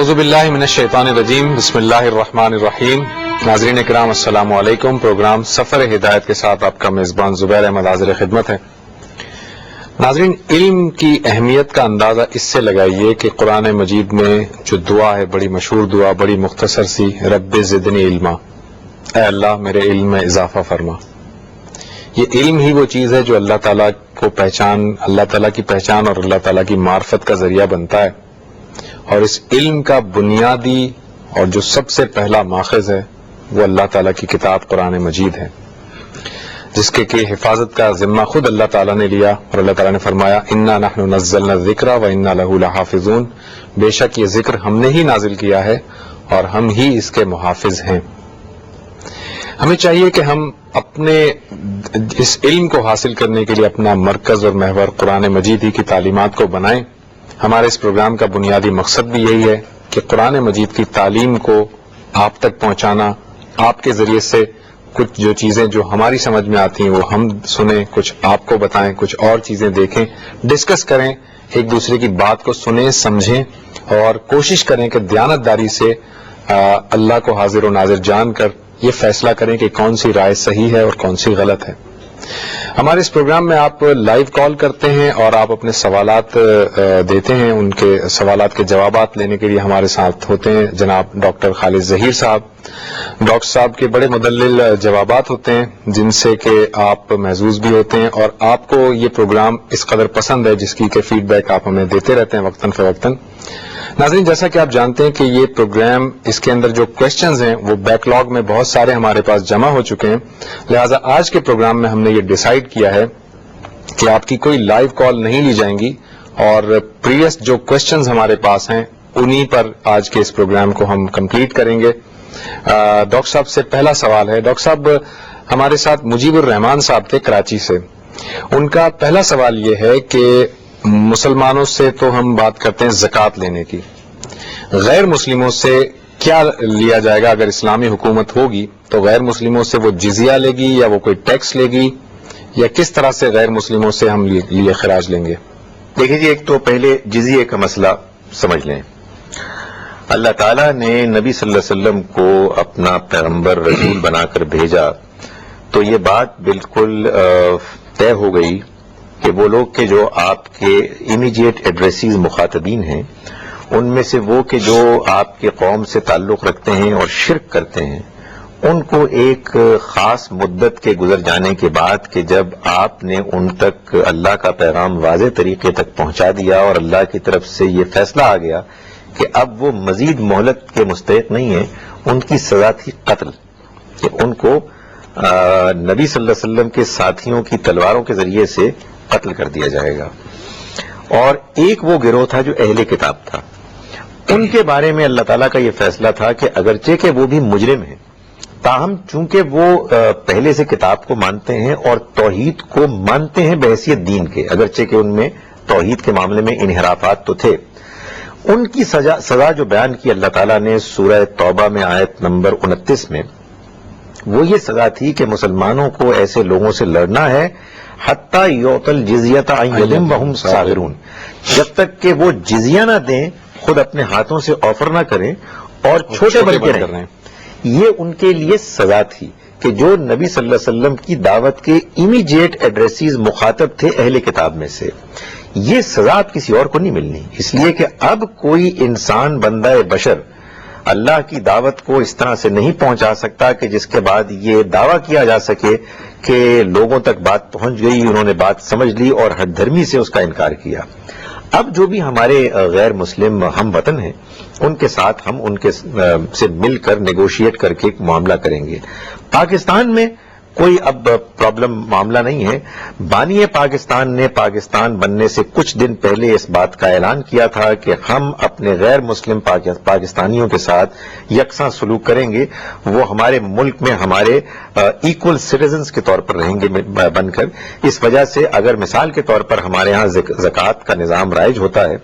اعوذ باللہ من الشیطان الرجیم، بسم اللہ الرحمن الرحیم۔ ناظرین اکرام السلام علیکم۔ پروگرام سفر ہدایت کے ساتھ آپ کا میزبان زبیر احمد حاضر خدمت ہے۔ ناظرین، علم کی اہمیت کا اندازہ اس سے لگائیے کہ قرآن مجید میں جو دعا ہے، بڑی مشہور دعا، بڑی مختصر سی، رب زدنی علما، اے اللہ میرے علم میں اضافہ فرما۔ یہ علم ہی وہ چیز ہے جو اللہ تعالیٰ کو اللہ تعالیٰ کی پہچان اور اللہ تعالیٰ کی معرفت کا ذریعہ بنتا ہے، اور اس علم کا بنیادی اور جو سب سے پہلا ماخذ ہے وہ اللہ تعالیٰ کی کتاب قرآن مجید ہے، جس کے کہ حفاظت کا ذمہ خود اللہ تعالیٰ نے لیا، اور اللہ تعالیٰ نے فرمایا انا نحن نزلنا الذکر وانا لہ لحافظون، بے شک یہ ذکر ہم نے ہی نازل کیا ہے اور ہم ہی اس کے محافظ ہیں۔ ہمیں چاہیے کہ ہم اپنے اس علم کو حاصل کرنے کے لیے اپنا مرکز اور محور قرآن مجید ہی کی تعلیمات کو بنائیں۔ ہمارے اس پروگرام کا بنیادی مقصد بھی یہی ہے کہ قرآن مجید کی تعلیم کو آپ تک پہنچانا، آپ کے ذریعے سے کچھ جو چیزیں جو ہماری سمجھ میں آتی ہیں وہ ہم سنیں، کچھ آپ کو بتائیں، کچھ اور چیزیں دیکھیں، ڈسکس کریں، ایک دوسرے کی بات کو سنیں، سمجھیں، اور کوشش کریں کہ دیانتداری سے اللہ کو حاضر و ناظر جان کر یہ فیصلہ کریں کہ کون سی رائے صحیح ہے اور کون سی غلط ہے۔ ہمارے اس پروگرام میں آپ لائیو کال کرتے ہیں اور آپ اپنے سوالات دیتے ہیں، ان کے سوالات کے جوابات لینے کے لیے ہمارے ساتھ ہوتے ہیں جناب ڈاکٹر خالد ظہیر صاحب۔ ڈاکٹر صاحب کے بڑے مدلل جوابات ہوتے ہیں جن سے کہ آپ محظوظ بھی ہوتے ہیں، اور آپ کو یہ پروگرام اس قدر پسند ہے جس کی کہ فیڈ بیک آپ ہمیں دیتے رہتے ہیں وقتاً فوقتاً۔ ناظرین، جیسا کہ آپ جانتے ہیں کہ یہ پروگرام، اس کے اندر جو کویسچنز ہیں وہ بیک لاگ میں بہت سارے ہمارے پاس جمع ہو چکے ہیں، لہٰذا آج کے پروگرام میں ہم نے یہ ڈیسائیڈ کیا ہے کہ آپ کی کوئی لائیو کال نہیں لی جائیں گی، اور پریویس جو کویسچنز ہمارے پاس ہیں انہی پر آج کے اس پروگرام کو ہم کمپلیٹ کریں گے۔ ڈاکٹر صاحب سے پہلا سوال ہے۔ ڈاکٹر صاحب ہمارے ساتھ مجیب الرحمان صاحب تھے کراچی سے۔ ان کا پہلا سوال یہ ہے کہ مسلمانوں سے تو ہم بات کرتے ہیں زکوٰۃ لینے کی، غیر مسلموں سے کیا لیا جائے گا؟ اگر اسلامی حکومت ہوگی تو غیر مسلموں سے وہ جزیہ لے گی یا وہ کوئی ٹیکس لے گی، یا کس طرح سے غیر مسلموں سے ہم یہ خراج لیں گے؟ دیکھیں جی، ایک تو پہلے جزیے کا مسئلہ سمجھ لیں۔ اللہ تعالیٰ نے نبی صلی اللہ علیہ وسلم کو اپنا پیغمبر رسول بنا کر بھیجا تو یہ بات بالکل طے ہو گئی کہ وہ لوگ کہ جو آپ کے امیڈیٹ ایڈریسز مخاطبین ہیں، ان میں سے وہ کہ جو آپ کے قوم سے تعلق رکھتے ہیں اور شرک کرتے ہیں، ان کو ایک خاص مدت کے گزر جانے کے بعد کہ جب آپ نے ان تک اللہ کا پیغام واضح طریقے تک پہنچا دیا اور اللہ کی طرف سے یہ فیصلہ آ گیا کہ اب وہ مزید مہلت کے مستحق نہیں ہیں، ان کی سزا تھی قتل، کہ ان کو نبی صلی اللہ علیہ وسلم کے ساتھیوں کی تلواروں کے ذریعے سے قتل کر دیا جائے گا۔ اور ایک وہ گروہ تھا جو اہل کتاب تھا، ان کے بارے میں اللہ تعالیٰ کا یہ فیصلہ تھا کہ اگرچہ کہ وہ بھی مجرم ہیں، تاہم چونکہ وہ پہلے سے کتاب کو مانتے ہیں اور توحید کو مانتے ہیں بحیثیت دین کے، اگرچہ کہ ان میں توحید کے معاملے میں انحرافات تو تھے، ان کی سزا جو بیان کی اللہ تعالیٰ نے سورہ توبہ میں آیت نمبر 29 میں، وہ یہ سزا تھی کہ مسلمانوں کو ایسے لوگوں سے لڑنا ہے حتی یعطی الجزیۃ عن ید وہم صاغرون، جب تک کہ وہ جزیہ نہ دیں، خود اپنے ہاتھوں سے آفر نہ کریں اور چھوٹے بن کے رہیں۔ یہ ان کے لیے سزا تھی کہ جو نبی صلی اللہ علیہ وسلم کی دعوت کے امیڈیٹ ایڈریسز مخاطب تھے اہل کتاب میں سے، یہ سزا اب کسی اور کو نہیں ملنی، اس لیے کہ اب کوئی انسان بندہ بشر اللہ کی دعوت کو اس طرح سے نہیں پہنچا سکتا کہ جس کے بعد یہ دعویٰ کیا جا سکے کہ لوگوں تک بات پہنچ گئی، انہوں نے بات سمجھ لی اور ہٹ دھرمی سے اس کا انکار کیا۔ اب جو بھی ہمارے غیر مسلم ہم وطن ہیں، ان کے ساتھ ہم ان کے سے مل کر نیگوشیٹ کر کے ایک معاملہ کریں گے۔ پاکستان میں کوئی اب پرابلم معاملہ نہیں ہے۔ بانی پاکستان نے پاکستان بننے سے کچھ دن پہلے اس بات کا اعلان کیا تھا کہ ہم اپنے غیر مسلم پاکستانیوں کے ساتھ یکساں سلوک کریں گے، وہ ہمارے ملک میں ہمارے ایکول سٹیزنز کے طور پر رہیں گے بن کر۔ اس وجہ سے اگر مثال کے طور پر ہمارے ہاں زکوٰۃ کا نظام رائج ہوتا ہے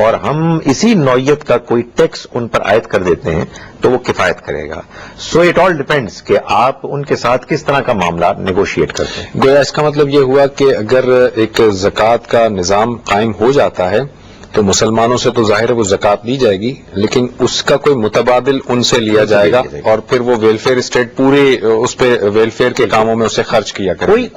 اور ہم اسی نوعیت کا کوئی ٹیکس ان پر عائد کر دیتے ہیں تو وہ کفایت کرے گا۔ سو اٹ آل ڈیپینڈس کہ آپ ان کے ساتھ کس طرح کا معاملہ نیگوشیٹ کرتے ہیں۔ گویا اس کا مطلب یہ ہوا کہ اگر ایک زکوٰۃ کا نظام قائم ہو جاتا ہے تو مسلمانوں سے تو ظاہر ہے وہ زکوٰۃ لی جائے گی، لیکن اس کا کوئی متبادل ان سے لیا جائے گا اور پھر وہ ویلفیئر اسٹیٹ پورے اس پہ ویلفیئر کے کاموں میں اسے خرچ کیا کرے.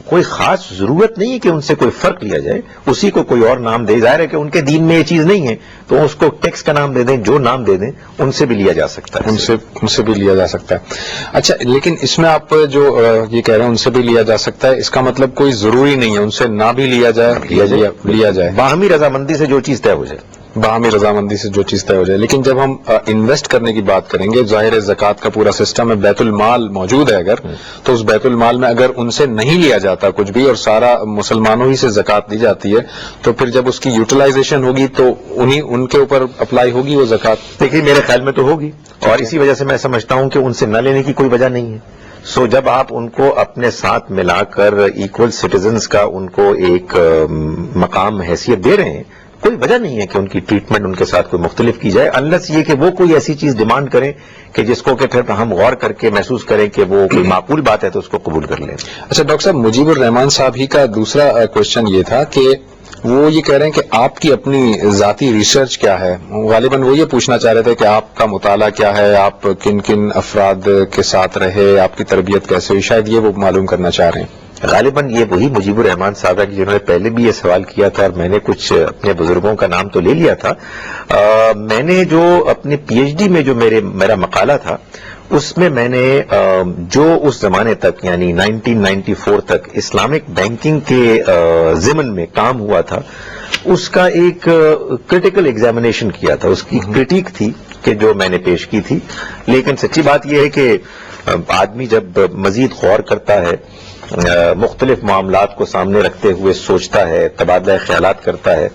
کوئی خاص ضرورت نہیں ہے کہ ان سے کوئی فرق لیا جائے، اسی کو کوئی اور نام دے. ظاہر ہے کہ ان کے دین میں یہ چیز نہیں ہے تو اس کو ٹیکس کا نام دے دیں، جو نام دے دیں ان سے بھی لیا جا سکتا ہے. ان سے بھی لیا جا سکتا ہے. اچھا، لیکن اس میں آپ جو یہ کہہ رہے ہیں ان سے بھی لیا جا سکتا ہے، اس کا مطلب کوئی ضروری نہیں ہے ان سے نہ بھی لیا جائے باہمی رضامندی سے جو چیز طے ہو جائے. باہمی رضامندی سے جو چیز طے ہو جائے. لیکن جب ہم انویسٹ کرنے کی بات کریں گے، ظاہر زکوٰۃ کا پورا سسٹم ہے، بیت المال موجود ہے اگر، تو اس بیت المال میں اگر ان سے نہیں لیا جاتا کچھ بھی اور سارا مسلمانوں ہی سے زکوٰۃ دی جاتی ہے، تو پھر جب اس کی یوٹیلائزیشن ہوگی تو ان کے اوپر اپلائی ہوگی وہ زکوٰۃ. دیکھیے میرے خیال میں تو ہوگی، اور اسی وجہ سے میں سمجھتا ہوں کہ ان سے نہ لینے کی کوئی وجہ نہیں ہے. سو جب آپ ان کو اپنے ساتھ ملا کر ایکول سٹیزنز کا ان کو ایک مقام حیثیت دے رہے ہیں، کوئی وجہ نہیں ہے کہ ان کی ٹریٹمنٹ ان کے ساتھ کوئی مختلف کی جائے، انلیس یہ کہ وہ کوئی ایسی چیز ڈیمانڈ کریں کہ جس کو کہ پھر ہم غور کر کے محسوس کریں کہ وہ کوئی معقول بات ہے تو اس کو قبول کر لیں. اچھا ڈاکٹر صاحب، مجیب الرحمان صاحب ہی کا دوسرا کوشچن یہ تھا کہ وہ یہ کہہ رہے ہیں کہ آپ کی اپنی ذاتی ریسرچ کیا ہے. غالباً وہ یہ پوچھنا چاہ رہے تھے کہ آپ کا مطالعہ کیا ہے، آپ کن کن افراد کے ساتھ رہے، آپ کی تربیت کیسے ہوئی، شاید یہ وہ معلوم کرنا چاہ رہے ہیں. غالباً یہ وہی مجیب الرحمان صاحب ہے جنہوں نے پہلے بھی یہ سوال کیا تھا، اور میں نے کچھ اپنے بزرگوں کا نام تو لے لیا تھا. میں نے جو اپنے پی ایچ ڈی میں جو میرا مقالہ تھا، اس میں میں نے جو اس زمانے تک یعنی 1994 تک اسلامک بینکنگ کے ضمن میں کام ہوا تھا، اس کا ایک کرٹیکل ایگزامینیشن کیا تھا. اس کی کرٹیک تھی کہ جو میں نے پیش کی تھی. لیکن سچی بات یہ ہے کہ آدمی جب مزید غور کرتا ہے، مختلف معاملات کو سامنے رکھتے ہوئے سوچتا ہے، تبادلہ خیالات کرتا ہے،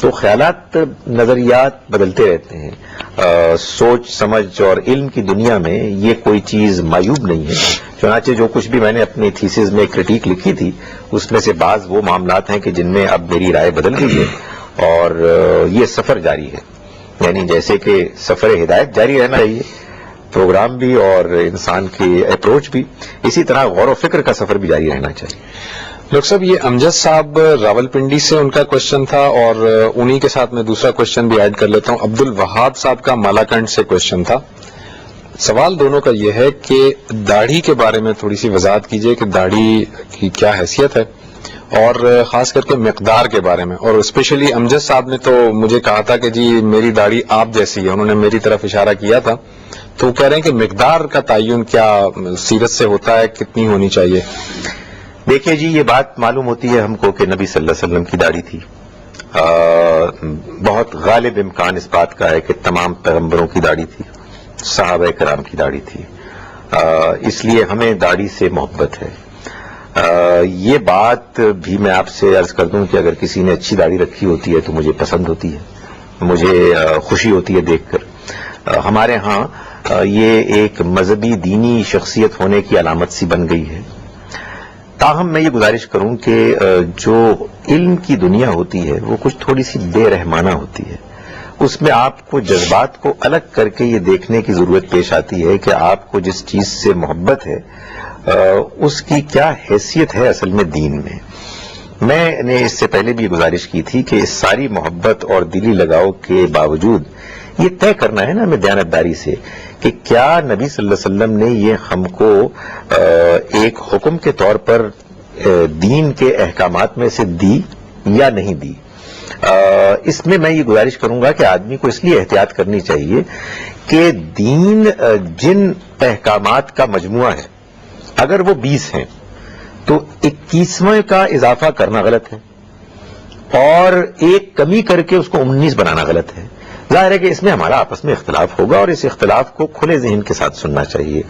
تو خیالات، نظریات بدلتے رہتے ہیں. سوچ سمجھ اور علم کی دنیا میں یہ کوئی چیز معیوب نہیں ہے. چنانچہ جو کچھ بھی میں نے اپنی تھیسز میں کرٹیک لکھی تھی، اس میں سے بعض وہ معاملات ہیں کہ جن میں اب میری رائے بدل گئی ہے، اور یہ سفر جاری ہے. یعنی جیسے کہ سفر ہدایت جاری رہنا چاہیے، پروگرام بھی اور انسان کی اپروچ بھی، اسی طرح غور و فکر کا سفر بھی جاری رہنا چاہیے. ڈاکٹر صاحب، یہ امجد صاحب راولپنڈی سے ان کا کوشچن تھا، اور انہی کے ساتھ میں دوسرا کوشچن بھی ایڈ کر لیتا ہوں. عبد الوہاب صاحب کا مالاکنڈ سے کوشچن تھا. سوال دونوں کا یہ ہے کہ داڑھی کے بارے میں تھوڑی سی وضاحت کیجیے کہ داڑھی کی کیا حیثیت ہے، اور خاص کر کے مقدار کے بارے میں. اور اسپیشلی امجد صاحب نے تو مجھے کہا تھا کہ جی میری داڑھی آپ جیسی ہے، انہوں نے میری طرف اشارہ کیا تھا. تو وہ کہہ رہے ہیں کہ مقدار کا تعین کیا سیرت سے ہوتا ہے، کتنی ہونی چاہیے؟ دیکھیے جی، یہ بات معلوم ہوتی ہے ہم کو کہ نبی صلی اللہ علیہ وسلم کی داڑھی تھی. بہت غالب امکان اس بات کا ہے کہ تمام پیغمبروں کی داڑھی تھی، صحابہ کرام کی داڑھی تھی. اس لیے ہمیں داڑھی سے محبت ہے. یہ بات بھی میں آپ سے عرض کر دوں کہ اگر کسی نے اچھی داڑھی رکھی ہوتی ہے تو مجھے پسند ہوتی ہے، مجھے خوشی ہوتی ہے دیکھ کر. ہمارے ہاں یہ ایک مذہبی دینی شخصیت ہونے کی علامت سی بن گئی ہے. تاہم میں یہ گزارش کروں کہ جو علم کی دنیا ہوتی ہے وہ کچھ تھوڑی سی بے رحمانہ ہوتی ہے. اس میں آپ کو جذبات کو الگ کر کے یہ دیکھنے کی ضرورت پیش آتی ہے کہ آپ کو جس چیز سے محبت ہے اس کی کیا حیثیت ہے اصل میں دین میں. میں نے اس سے پہلے بھی گزارش کی تھی کہ اس ساری محبت اور دلی لگاؤ کے باوجود یہ طے کرنا ہے نا ہمیں دیانتداری سے کہ کیا نبی صلی اللہ علیہ وسلم نے یہ ہم کو ایک حکم کے طور پر دین کے احکامات میں سے دی یا نہیں دی. اس میں یہ گزارش کروں گا کہ آدمی کو اس لیے احتیاط کرنی چاہیے کہ دین جن احکامات کا مجموعہ ہے، اگر وہ 20 ہیں تو 21واں کا اضافہ کرنا غلط ہے، اور ایک کمی کر کے اس کو 19 بنانا غلط ہے. ظاہر ہے کہ اس میں ہمارا آپس میں اختلاف ہوگا، اور اس اختلاف کو کھلے ذہن کے ساتھ سننا چاہیے.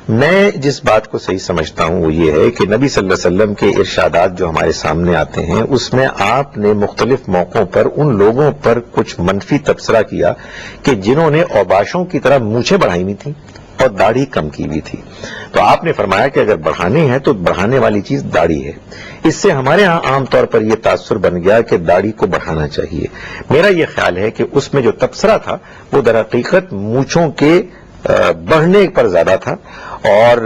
میں جس بات کو صحیح سمجھتا ہوں وہ یہ ہے کہ نبی صلی اللہ علیہ وسلم کے ارشادات جو ہمارے سامنے آتے ہیں، اس میں آپ نے مختلف موقعوں پر ان لوگوں پر کچھ منفی تبصرہ کیا کہ جنہوں نے اوباشوں کی طرح مونچھیں بڑھائی ہوئی تھیں اور داڑھی کم کی ہوئی تھی. تو آپ نے فرمایا کہ اگر بڑھانے ہیں تو بڑھانے والی چیز داڑھی ہے. اس سے ہمارے ہاں عام طور پر یہ تاثر بن گیا کہ داڑھی کو بڑھانا چاہیے. میرا یہ خیال ہے کہ اس میں جو تبصرہ تھا وہ در حقیقت مونچھوں کے بڑھنے پر زیادہ تھا، اور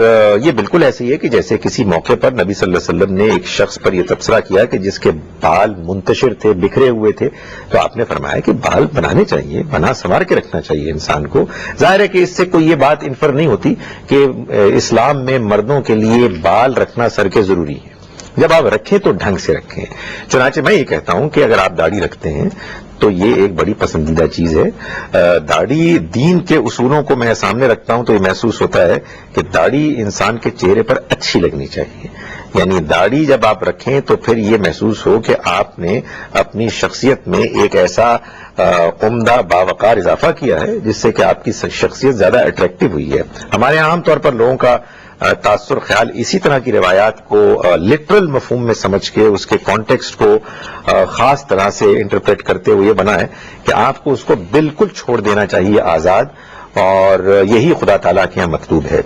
یہ بالکل ایسے ہی ہے کہ جیسے کسی موقع پر نبی صلی اللہ علیہ وسلم نے ایک شخص پر یہ تبصرہ کیا کہ جس کے بال منتشر تھے، بکھرے ہوئے تھے، تو آپ نے فرمایا کہ بال بنانے چاہیے، بنا سنوار کے رکھنا چاہیے انسان کو. ظاہر ہے کہ اس سے کوئی یہ بات انفر نہیں ہوتی کہ اسلام میں مردوں کے لیے بال رکھنا سر کے ضروری ہے. جب آپ رکھیں تو ڈھنگ سے رکھیں. چنانچہ میں یہ کہتا ہوں کہ اگر آپ داڑھی رکھتے ہیں تو یہ ایک بڑی پسندیدہ چیز ہے. داڑھی دین کے اصولوں کو میں سامنے رکھتا ہوں تو یہ محسوس ہوتا ہے کہ داڑھی انسان کے چہرے پر اچھی لگنی چاہیے. یعنی داڑھی جب آپ رکھیں تو پھر یہ محسوس ہو کہ آپ نے اپنی شخصیت میں ایک ایسا عمدہ باوقار اضافہ کیا ہے جس سے کہ آپ کی شخصیت زیادہ اٹریکٹیو ہوئی ہے. ہمارے عام طور پر لوگوں کا تاثر خیال اسی طرح کی روایات کو لٹرل مفہوم میں سمجھ کے اس کے کانٹیکسٹ کو خاص طرح سے انٹرپریٹ کرتے ہوئے یہ بنا ہے کہ آپ کو اس کو بالکل چھوڑ دینا چاہیے آزاد، اور یہی خدا تعالیٰ کے یہاں مطلوب ہے.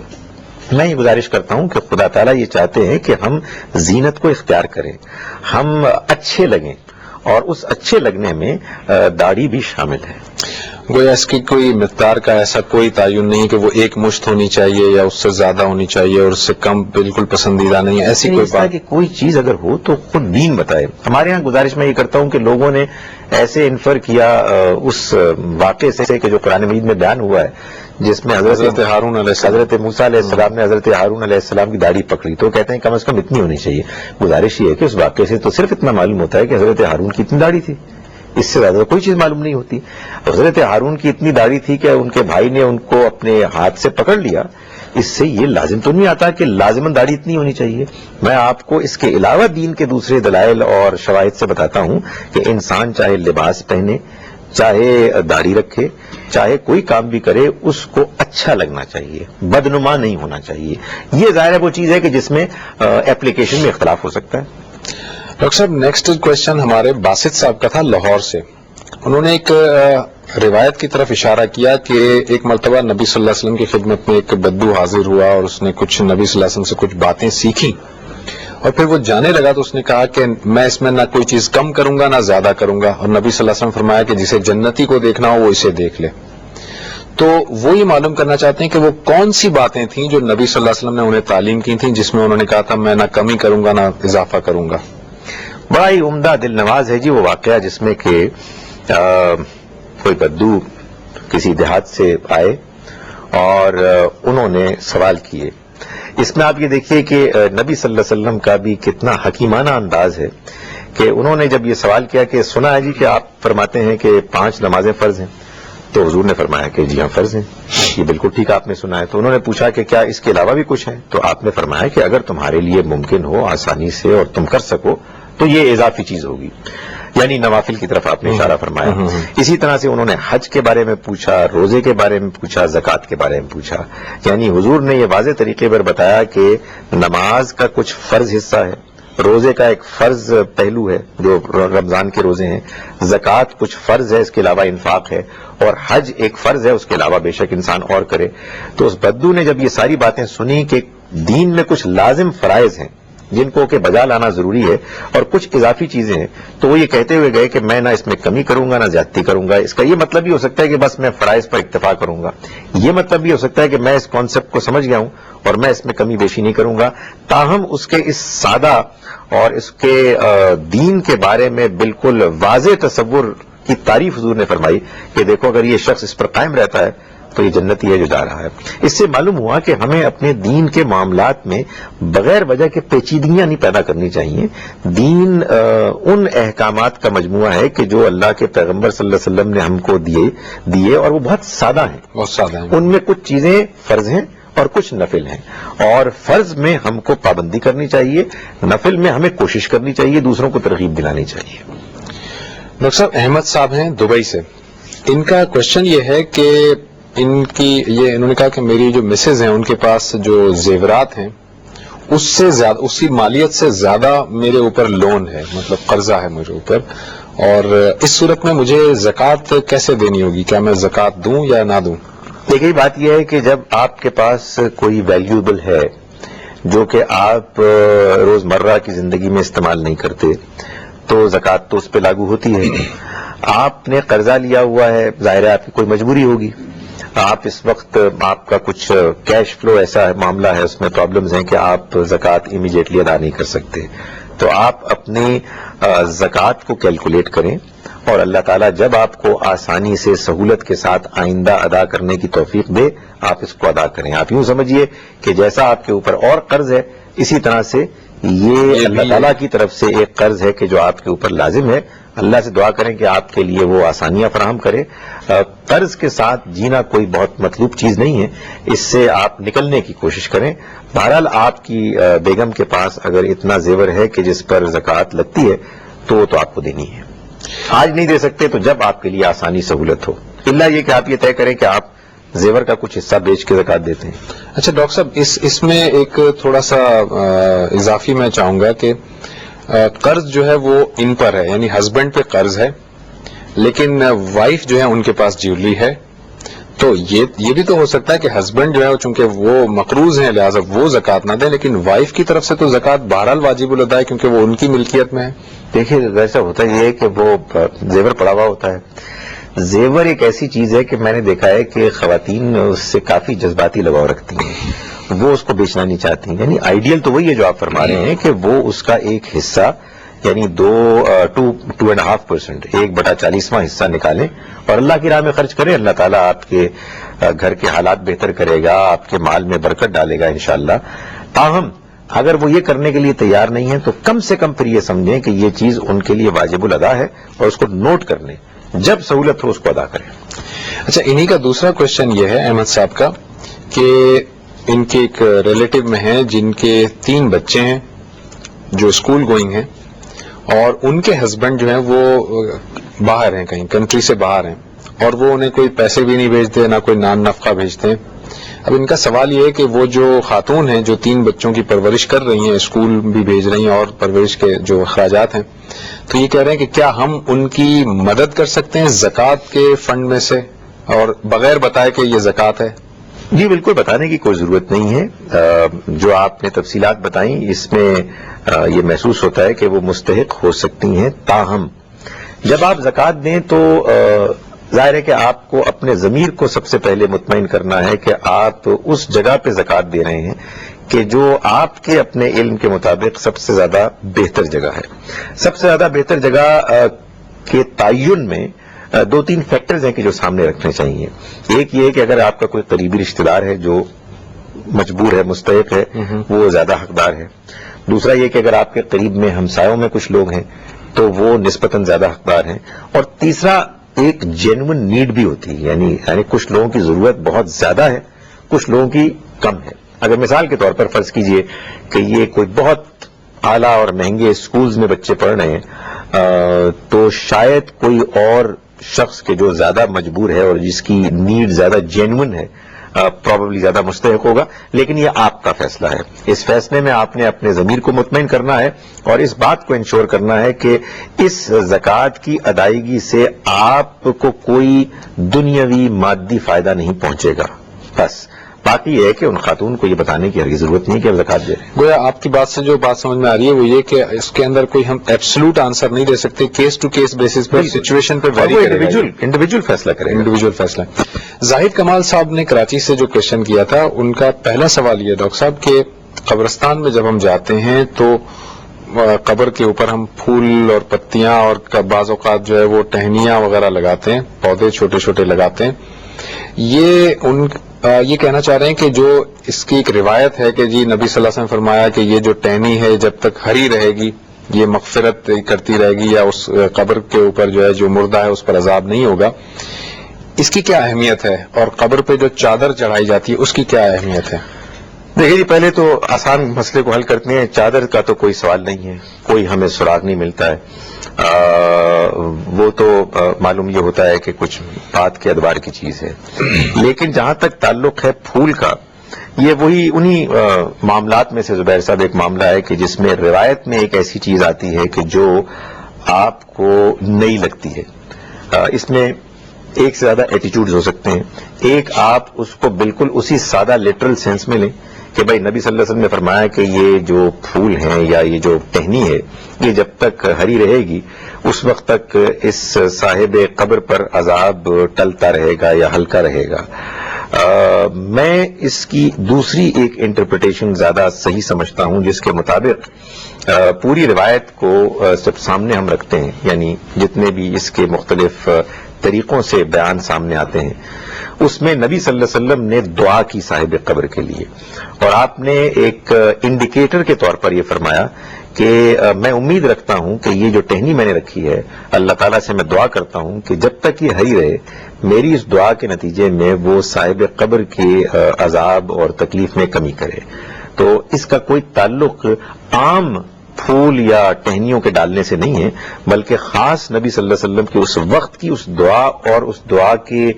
میں یہ گزارش کرتا ہوں کہ خدا تعالیٰ یہ چاہتے ہیں کہ ہم زینت کو اختیار کریں، ہم اچھے لگیں، اور اس اچھے لگنے میں داڑھی بھی شامل ہے. گویا اس کی کوئی مقدار کا ایسا کوئی تعین نہیں کہ وہ ایک مشت ہونی چاہیے یا اس سے زیادہ ہونی چاہیے اور اس سے کم بالکل پسندیدہ نہیں ہے، ایسی کوئی بات کہ کوئی چیز اگر ہو تو خود دین بتائے. ہمارے ہاں گزارش میں یہ کرتا ہوں کہ لوگوں نے ایسے انفر کیا اس واقعے سے کہ جو قرآن مجید میں بیان ہوا ہے جس میں حضرت ہارون علیہ السلام، حضرت موسیٰ علیہ السلام نے حضرت ہارون علیہ السلام کی داڑھی پکڑی تو کہتے ہیں کم از کم اتنی ہونی چاہیے. گزارش یہ ہے کہ اس واقعے سے تو صرف اتنا معلوم ہوتا ہے کہ حضرت ہارون کی اتنی داڑھی تھی، اس سے زیادہ کوئی چیز معلوم نہیں ہوتی. حضرت ہارون کی اتنی داڑھی تھی کہ ان کے بھائی نے ان کو اپنے ہاتھ سے پکڑ لیا. اس سے یہ لازم تو نہیں آتا کہ لازماً داڑھی اتنی ہونی چاہیے. میں آپ کو اس کے علاوہ دین کے دوسرے دلائل اور شواہد سے بتاتا ہوں کہ انسان چاہے لباس پہنے، چاہے داڑھی رکھے، چاہے کوئی کام بھی کرے، اس کو اچھا لگنا چاہیے، بدنما نہیں ہونا چاہیے. یہ ظاہر ہے وہ چیز ہے کہ جس میں اپلیکیشن میں اختلاف ہو سکتا ہے. ڈاکٹر صاحب نیکسٹ کوشچن ہمارے باسط صاحب کا تھا لاہور سے. انہوں نے ایک روایت کی طرف اشارہ کیا کہ ایک مرتبہ نبی صلی اللہ علیہ وسلم کی خدمت میں ایک بدو حاضر ہوا اور اس نے کچھ نبی صلی اللہ علیہ وسلم سے کچھ باتیں سیکھی اور پھر وہ جانے لگا تو اس نے کہا کہ میں اس میں نہ کوئی چیز کم کروں گا نہ زیادہ کروں گا، اور نبی صلی اللہ علیہ وسلم فرمایا کہ جسے جنتی کو دیکھنا ہو وہ اسے دیکھ لے. تو وہ یہ معلوم کرنا چاہتے ہیں کہ وہ کون سی باتیں تھیں جو نبی صلی اللہ علیہ وسلم نے انہیں تعلیم کی تھیں جس میں انہوں نے کہا تھا میں نہ کمی کروں گا نہ اضافہ کروں گا. بڑا ہی عمدہ دل نواز ہے جی وہ واقعہ جس میں کہ کوئی بدو کسی دیہات سے آئے اور انہوں نے سوال کیے. اس میں آپ یہ دیکھیے کہ نبی صلی اللہ علیہ وسلم کا بھی کتنا حکیمانہ انداز ہے کہ انہوں نے جب یہ سوال کیا کہ سنا ہے جی کہ آپ فرماتے ہیں کہ 5 نمازیں فرض ہیں، تو حضور نے فرمایا کہ جی ہاں فرض ہیں. یہ بالکل ٹھیک آپ نے سنا ہے. تو انہوں نے پوچھا کہ کیا اس کے علاوہ بھی کچھ ہے؟ تو آپ نے فرمایا کہ اگر تمہارے لیے ممکن ہو آسانی سے اور تم کر سکو تو یہ اضافی چیز ہوگی، یعنی نوافل کی طرف آپ نے اشارہ فرمایا. اسی طرح سے انہوں نے حج کے بارے میں پوچھا، روزے کے بارے میں پوچھا، زکوٰۃ کے بارے میں پوچھا. یعنی حضور نے یہ واضح طریقے پر بتایا کہ نماز کا کچھ فرض حصہ ہے، روزے کا ایک فرض پہلو ہے جو رمضان کے روزے ہیں، زکوٰۃ کچھ فرض ہے، اس کے علاوہ انفاق ہے، اور حج ایک فرض ہے، اس کے علاوہ بے شک انسان اور کرے. تو اس بدو نے جب یہ ساری باتیں سنی کہ دین میں کچھ لازم فرائض ہیں جن کو کہ بجا لانا ضروری ہے اور کچھ اضافی چیزیں ہیں، تو وہ یہ کہتے ہوئے گئے کہ میں نہ اس میں کمی کروں گا نہ زیادتی کروں گا. اس کا یہ مطلب بھی ہو سکتا ہے کہ بس میں فرائض پر اکتفا کروں گا، یہ مطلب بھی ہو سکتا ہے کہ میں اس کانسیپٹ کو سمجھ گیا ہوں اور میں اس میں کمی بیشی نہیں کروں گا. تاہم اس کے اس سادہ اور اس کے دین کے بارے میں بالکل واضح تصور کی تعریف حضور نے فرمائی کہ دیکھو اگر یہ شخص اس پر قائم رہتا ہے تو یہ جنتی ہے جو جا رہا ہے. اس سے معلوم ہوا کہ ہمیں اپنے دین کے معاملات میں بغیر وجہ کے پیچیدگیاں نہیں پیدا کرنی چاہیے. دین ان احکامات کا مجموعہ ہے کہ جو اللہ کے پیغمبر صلی اللہ علیہ وسلم نے ہم کو دیے اور وہ بہت سادہ ہیں. ان میں کچھ چیزیں فرض ہیں اور کچھ نفل ہیں، اور فرض میں ہم کو پابندی کرنی چاہیے، نفل میں ہمیں کوشش کرنی چاہیے، دوسروں کو ترغیب دلانی چاہیے. ڈاکٹر صاحب احمد صاحب ہیں دبئی سے. ان کا کوشچن یہ ہے کہ انہوں نے کہا کہ میری جو مسز ہیں ان کے پاس جو زیورات ہیں اس سے زیادہ، اسی مالیت سے زیادہ میرے اوپر لون ہے، مطلب قرضہ ہے میرے اوپر، اور اس صورت میں مجھے زکوٰۃ کیسے دینی ہوگی؟ کیا میں زکوٰۃ دوں یا نہ دوں؟ دیکھیے بات یہ ہے کہ جب آپ کے پاس کوئی ویلیوبل ہے جو کہ آپ روزمرہ کی زندگی میں استعمال نہیں کرتے تو زکوٰۃ تو اس پہ لاگو ہوتی ہے. آپ نے قرضہ لیا ہوا ہے، ظاہر ہے آپ کی کوئی مجبوری ہوگی، آپ اس وقت آپ کا کچھ کیش فلو ایسا معاملہ ہے, اس میں پرابلمز ہیں کہ آپ زکوٰۃ امیڈیٹلی ادا نہیں کر سکتے, تو آپ اپنی زکوٰۃ کو کیلکولیٹ کریں, اور اللہ تعالیٰ جب آپ کو آسانی سے سہولت کے ساتھ آئندہ ادا کرنے کی توفیق دے, آپ اس کو ادا کریں. آپ یوں سمجھیے کہ جیسا آپ کے اوپر اور قرض ہے, اسی طرح سے یہ اللہ تعالیٰ کی طرف سے ایک قرض ہے کہ جو آپ کے اوپر لازم ہے. اللہ سے دعا کریں کہ آپ کے لیے وہ آسانیاں فراہم کرے. قرض کے ساتھ جینا کوئی بہت مطلوب چیز نہیں ہے, اس سے آپ نکلنے کی کوشش کریں. بہرحال آپ کی بیگم کے پاس اگر اتنا زیور ہے کہ جس پر زکوٰۃ لگتی ہے تو آپ کو دینی ہے. آج نہیں دے سکتے تو جب آپ کے لیے آسانی سہولت ہو, اللہ یہ کہ آپ یہ طے کریں کہ آپ زیور کا کچھ حصہ بیچ کے زکوٰۃ دیتے ہیں. اچھا ڈاکٹر صاحب, اس میں ایک تھوڑا سا اضافی میں چاہوں گا کہ قرض جو ہے وہ ان پر ہے, یعنی ہسبینڈ پہ قرض ہے, لیکن وائف جو ہے ان کے پاس جیولری ہے, تو یہ بھی تو ہو سکتا ہے کہ ہسبینڈ جو ہے چونکہ وہ مقروض ہیں لہٰذا وہ زکوٰۃ نہ دیں, لیکن وائف کی طرف سے تو زکوٰۃ بہرحال واجب الادا ہے کیونکہ وہ ان کی ملکیت میں ہے. دیکھیے ویسا ہوتا یہ ہے کہ وہ زیور پڑا ہوا ہوتا ہے. زیور ایک ایسی چیز ہے کہ میں نے دیکھا ہے کہ خواتین اس سے کافی جذباتی لگاؤ رکھتی ہیں, وہ اس کو بیچنا نہیں چاہتی. یعنی آئیڈیل تو وہی ہے جو آپ فرما رہے ہیں کہ وہ اس کا ایک حصہ یعنی 2.5% 1/40واں حصہ نکالیں اور اللہ کی راہ میں خرچ کریں. اللہ تعالیٰ آپ کے گھر کے حالات بہتر کرے گا, آپ کے مال میں برکت ڈالے گا انشاءاللہ. تاہم اگر وہ یہ کرنے کے لیے تیار نہیں ہے تو کم سے کم پھر یہ سمجھیں کہ یہ چیز ان کے لیے واجب الادا ہے اور اس کو نوٹ کر لیں, جب سہولت ہو اس کو ادا کریں. اچھا, انہی کا دوسرا کوشچن یہ ہے احمد صاحب کا کہ ان کے ایک ریلیٹو میں ہیں جن کے 3 بچے ہیں جو اسکول گوئنگ ہیں, اور ان کے ہسبینڈ جو ہیں وہ باہر ہیں, کہیں کنٹری سے باہر ہیں, اور وہ انہیں کوئی پیسے بھی نہیں بھیجتے, نہ کوئی نان نفقہ بھیجتے ہیں. اب ان کا سوال یہ ہے کہ وہ جو خاتون ہیں جو 3 بچوں کی پرورش کر رہی ہیں, اسکول بھی بھیج رہی ہیں اور پرورش کے جو اخراجات ہیں, تو یہ کہہ رہے ہیں کہ کیا ہم ان کی مدد کر سکتے ہیں زکوٰۃ کے فنڈ میں سے اور بغیر بتائے کہ یہ زکوٰۃ ہے؟ جی بالکل, بتانے کی کوئی ضرورت نہیں ہے. جو آپ نے تفصیلات بتائیں اس میں یہ محسوس ہوتا ہے کہ وہ مستحق ہو سکتی ہیں. تاہم جب آپ زکوٰۃ دیں تو ظاہر ہے کہ آپ کو اپنے ضمیر کو سب سے پہلے مطمئن کرنا ہے کہ آپ اس جگہ پہ زکوٰۃ دے رہے ہیں کہ جو آپ کے اپنے علم کے مطابق سب سے زیادہ بہتر جگہ ہے. سب سے زیادہ بہتر جگہ کے تعین میں 2-3 فیکٹرز ہیں کہ جو سامنے رکھنے چاہیے. ایک یہ ہے کہ اگر آپ کا کوئی قریبی رشتہ دار ہے جو مجبور ہے, مستحق ہے, وہ زیادہ حقدار ہے. دوسرا یہ کہ اگر آپ کے قریب میں ہمسایوں میں کچھ لوگ ہیں تو وہ نسبتاً زیادہ حقدار ہیں. اور تیسرا ایک جینوئن نیڈ بھی ہوتی ہے, یعنی کچھ لوگوں کی ضرورت بہت زیادہ ہے, کچھ لوگوں کی کم ہے. اگر مثال کے طور پر فرض کیجئے کہ یہ کوئی بہت اعلیٰ اور مہنگے اسکولز میں بچے پڑھ رہے ہیں تو شاید کوئی اور شخص کے جو زیادہ مجبور ہے اور جس کی نیڈ زیادہ جینوئن ہے پروبیبلی زیادہ مستحق ہوگا. لیکن یہ آپ کا فیصلہ ہے. اس فیصلے میں آپ نے اپنے ضمیر کو مطمئن کرنا ہے اور اس بات کو انشور کرنا ہے کہ اس زکوٰۃ کی ادائیگی سے آپ کو کوئی دنیاوی مادی فائدہ نہیں پہنچے گا. بس باقی یہ ہے کہ ان خاتون کو یہ بتانے کی ہرگز ضرورت نہیں کہ اب زکوٰۃ دے رہے ہیں. گویا آپ کی بات سے جو بات سمجھ میں آ رہی ہے وہ یہ کہ اس کے اندر کوئی ہم ایبسلوٹ آنسر نہیں دے سکتے, کیس ٹو کیس بیسس پر, سچویشن پہ ویری کرے گا, انڈیویجول فیصلہ کریں, انڈیویجول فیصلہ. زاہد کمال صاحب نے کراچی سے جو کوشچن کیا تھا, ان کا پہلا سوال یہ ڈاکٹر صاحب کہ قبرستان میں جب ہم جاتے ہیں تو قبر کے اوپر ہم پھول اور پتیاں اور بعض اوقات جو ہے وہ ٹہنیاں وغیرہ لگاتے ہیں, پودے چھوٹے چھوٹے لگاتے ہیں. یہ کہنا چاہ رہے ہیں کہ جو اس کی ایک روایت ہے کہ جی نبی صلی اللہ علیہ وسلم نے فرمایا کہ یہ جو ٹہنی ہے جب تک ہری رہے گی یہ مغفرت کرتی رہے گی, یا اس قبر کے اوپر جو ہے جو مردہ ہے اس پر عذاب نہیں ہوگا. اس کی کیا اہمیت ہے, اور قبر پہ جو چادر چڑھائی جاتی ہے اس کی کیا اہمیت ہے؟ دیکھیے جی, پہلے تو آسان مسئلے کو حل کرتے ہیں. چادر کا تو کوئی سوال نہیں ہے, کوئی ہمیں سراغ نہیں ملتا ہے. وہ تو معلوم یہ ہوتا ہے کہ کچھ بات کے ادوار کی چیز ہے. لیکن جہاں تک تعلق ہے پھول کا, یہ وہی انہی معاملات میں سے زبیر صاحب ایک معاملہ ہے کہ جس میں روایت میں ایک ایسی چیز آتی ہے کہ جو آپ کو نئی لگتی ہے. اس میں ایک سے زیادہ ایٹیٹیوڈز ہو سکتے ہیں. ایک آپ اس کو بالکل اسی سادہ لٹرل سینس میں لیں کہ بھائی نبی صلی اللہ علیہ وسلم نے فرمایا کہ یہ جو پھول ہیں یا یہ جو ٹہنی ہے یہ جب تک ہری رہے گی اس وقت تک اس صاحب قبر پر عذاب ٹلتا رہے گا یا ہلکا رہے گا. میں اس کی دوسری ایک انٹرپریٹیشن زیادہ صحیح سمجھتا ہوں جس کے مطابق پوری روایت کو جب سامنے ہم رکھتے ہیں یعنی جتنے بھی اس کے مختلف طریقوں سے بیان سامنے آتے ہیں اس میں نبی صلی اللہ علیہ وسلم نے دعا کی صاحب قبر کے لیے اور آپ نے ایک انڈیکیٹر کے طور پر یہ فرمایا کہ میں امید رکھتا ہوں کہ یہ جو ٹہنی میں نے رکھی ہے اللہ تعالیٰ سے میں دعا کرتا ہوں کہ جب تک یہ ہری رہے میری اس دعا کے نتیجے میں وہ صاحب قبر کے عذاب اور تکلیف میں کمی کرے. تو اس کا کوئی تعلق عام پھول یا ٹہنیوں کے ڈالنے سے نہیں ہے بلکہ خاص نبی صلی اللہ علیہ وسلم کے اس وقت کی اس دعا اور اس دعا کے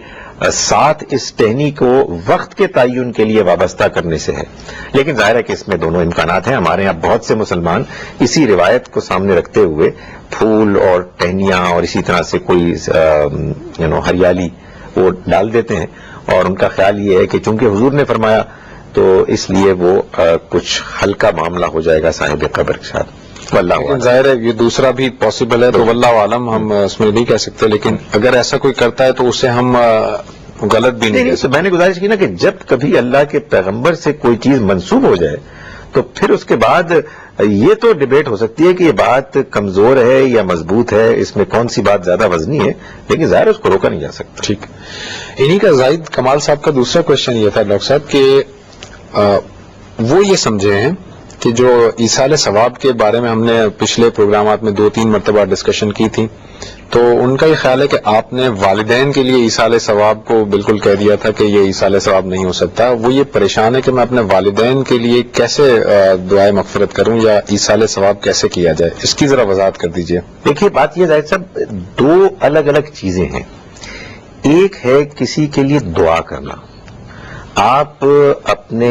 ساتھ اس ٹہنی کو وقت کے تعین کے لیے وابستہ کرنے سے ہے. لیکن ظاہر ہے کہ اس میں دونوں امکانات ہیں. ہمارے یہاں بہت سے مسلمان اسی روایت کو سامنے رکھتے ہوئے پھول اور ٹہنیاں اور اسی طرح سے کوئی ہریالی وہ ڈال دیتے ہیں اور ان کا خیال یہ ہے کہ چونکہ حضور نے فرمایا تو اس لیے وہ کچھ ہلکا معاملہ ہو جائے گا صاحب قبر کے ساتھ. واللہ ظاہر ہے یہ دوسرا بھی پاسبل ہے تو واللہ عالم ہم اس میں نہیں کہہ سکتے لیکن اگر ایسا کوئی کرتا ہے تو اسے ہم غلط بھی نہیں. تو میں نے گزارش کی نا کہ جب کبھی اللہ کے پیغمبر سے کوئی چیز منسوب ہو جائے تو پھر اس کے بعد یہ تو ڈیبیٹ ہو سکتی ہے کہ یہ بات کمزور ہے یا مضبوط ہے اس میں کون سی بات زیادہ وزنی ہے لیکن ظاہر اس کو روکا نہیں جا سکتا. ٹھیک. انہی کا زاہد کمال صاحب کا دوسرا کوشچن یہ تھا ڈاکٹر صاحب کہ وہ یہ سمجھے ہیں کہ جو ایصال ثواب کے بارے میں ہم نے پچھلے پروگرامات میں 2-3 مرتبہ ڈسکشن کی تھی تو ان کا یہ خیال ہے کہ آپ نے والدین کے لیے ایصال ثواب کو بالکل کہہ دیا تھا کہ یہ ایصال ثواب نہیں ہو سکتا. وہ یہ پریشان ہے کہ میں اپنے والدین کے لیے کیسے دعائے مغفرت کروں یا ایصال ثواب کیسے کیا جائے اس کی ذرا وضاحت کر دیجیے. دیکھیے بات یہ زاہد صاحب دو الگ الگ چیزیں ہیں. ایک ہے کسی کے لیے دعا کرنا. آپ اپنے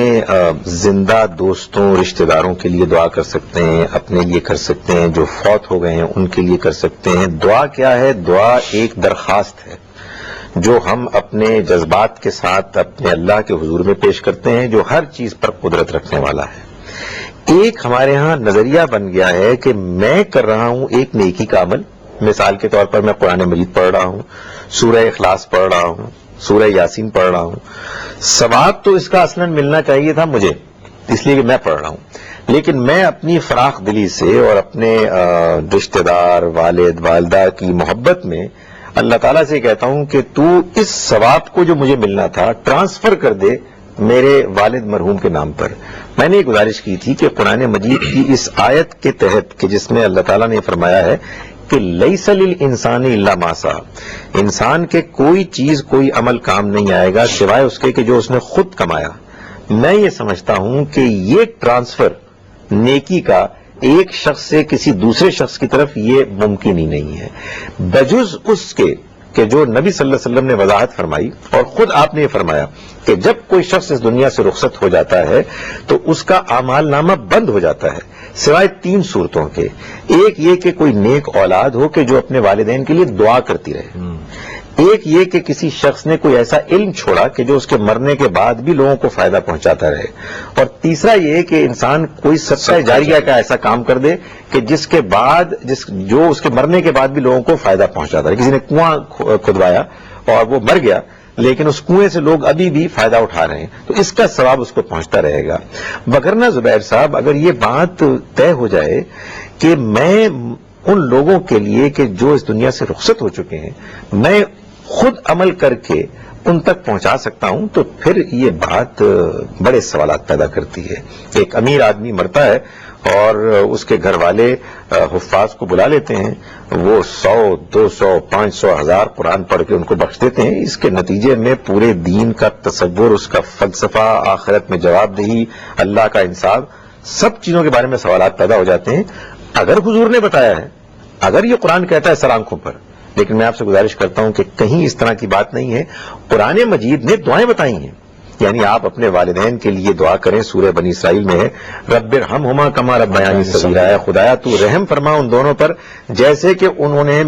زندہ دوستوں رشتہ داروں کے لیے دعا کر سکتے ہیں اپنے لیے کر سکتے ہیں جو فوت ہو گئے ہیں ان کے لیے کر سکتے ہیں. دعا کیا ہے؟ دعا ایک درخواست ہے جو ہم اپنے جذبات کے ساتھ اپنے اللہ کے حضور میں پیش کرتے ہیں جو ہر چیز پر قدرت رکھنے والا ہے. ایک ہمارے ہاں نظریہ بن گیا ہے کہ میں کر رہا ہوں ایک نیکی کا عمل. مثال کے طور پر میں قرآن مجید پڑھ رہا ہوں سورہ اخلاص پڑھ رہا ہوں سورہ یاسین پڑھ رہا ہوں. ثواب تو اس کا اصلاً ملنا چاہیے تھا مجھے اس لیے کہ میں پڑھ رہا ہوں لیکن میں اپنی فراخ دلی سے اور اپنے رشتہ دار والد والدہ کی محبت میں اللہ تعالیٰ سے کہتا ہوں کہ تو اس ثواب کو جو مجھے ملنا تھا ٹرانسفر کر دے میرے والد مرحوم کے نام پر. میں نے یہ گزارش کی تھی کہ قرآن مجید کی اس آیت کے تحت کہ جس میں اللہ تعالیٰ نے فرمایا ہے کہ لیس للانسان الا ما سعی, انسان کے کوئی چیز کوئی عمل کام نہیں آئے گا سوائے اس کے کہ جو اس نے خود کمایا. میں یہ سمجھتا ہوں کہ یہ ٹرانسفر نیکی کا ایک شخص سے کسی دوسرے شخص کی طرف یہ ممکن ہی نہیں ہے بجز اس کے کہ جو نبی صلی اللہ علیہ وسلم نے وضاحت فرمائی اور خود آپ نے یہ فرمایا کہ جب کوئی شخص اس دنیا سے رخصت ہو جاتا ہے تو اس کا اعمال نامہ بند ہو جاتا ہے سوائے 3 صورتوں کے. ایک یہ کہ کوئی نیک اولاد ہو کہ جو اپنے والدین کے لیے دعا کرتی رہے. ایک یہ کہ کسی شخص نے کوئی ایسا علم چھوڑا کہ جو اس کے مرنے کے بعد بھی لوگوں کو فائدہ پہنچاتا رہے. اور تیسرا یہ کہ انسان کوئی صدقہ جاریہ کا ایسا کام کر دے کہ جس کے بعد جو اس کے مرنے کے بعد بھی لوگوں کو فائدہ پہنچاتا رہے. کسی نے کنواں کھدوایا اور وہ مر گیا لیکن اس کنویں سے لوگ ابھی بھی فائدہ اٹھا رہے ہیں تو اس کا ثواب اس کو پہنچتا رہے گا. وگرنہ زبیر صاحب اگر یہ بات طے ہو جائے کہ میں ان لوگوں کے لیے کہ جو اس دنیا سے رخصت ہو چکے ہیں میں خود عمل کر کے ان تک پہنچا سکتا ہوں تو پھر یہ بات بڑے سوالات پیدا کرتی ہے. ایک امیر آدمی مرتا ہے اور اس کے گھر والے حفاظ کو بلا لیتے ہیں وہ 100 200 500 1000 قرآن پڑھ کے ان کو بخش دیتے ہیں. اس کے نتیجے میں پورے دین کا تصور اس کا فلسفہ آخرت میں جواب دہی اللہ کا انصاف سب چیزوں کے بارے میں سوالات پیدا ہو جاتے ہیں. اگر حضور نے بتایا ہے اگر یہ قرآن کہتا ہے سر آنکھوں پر لیکن میں آپ سے گزارش کرتا ہوں کہ کہیں اس طرح کی بات نہیں ہے. قرآن مجید نے دعائیں بتائی ہیں یعنی آپ اپنے والدین کے لیے دعا کریں. سورہ بنی اسرائیل میں ہے رب ارحمہما کما ربیانی صغیرا، اے خدایا تو رحم فرما ان دونوں پر جیسے کہ انہوں نے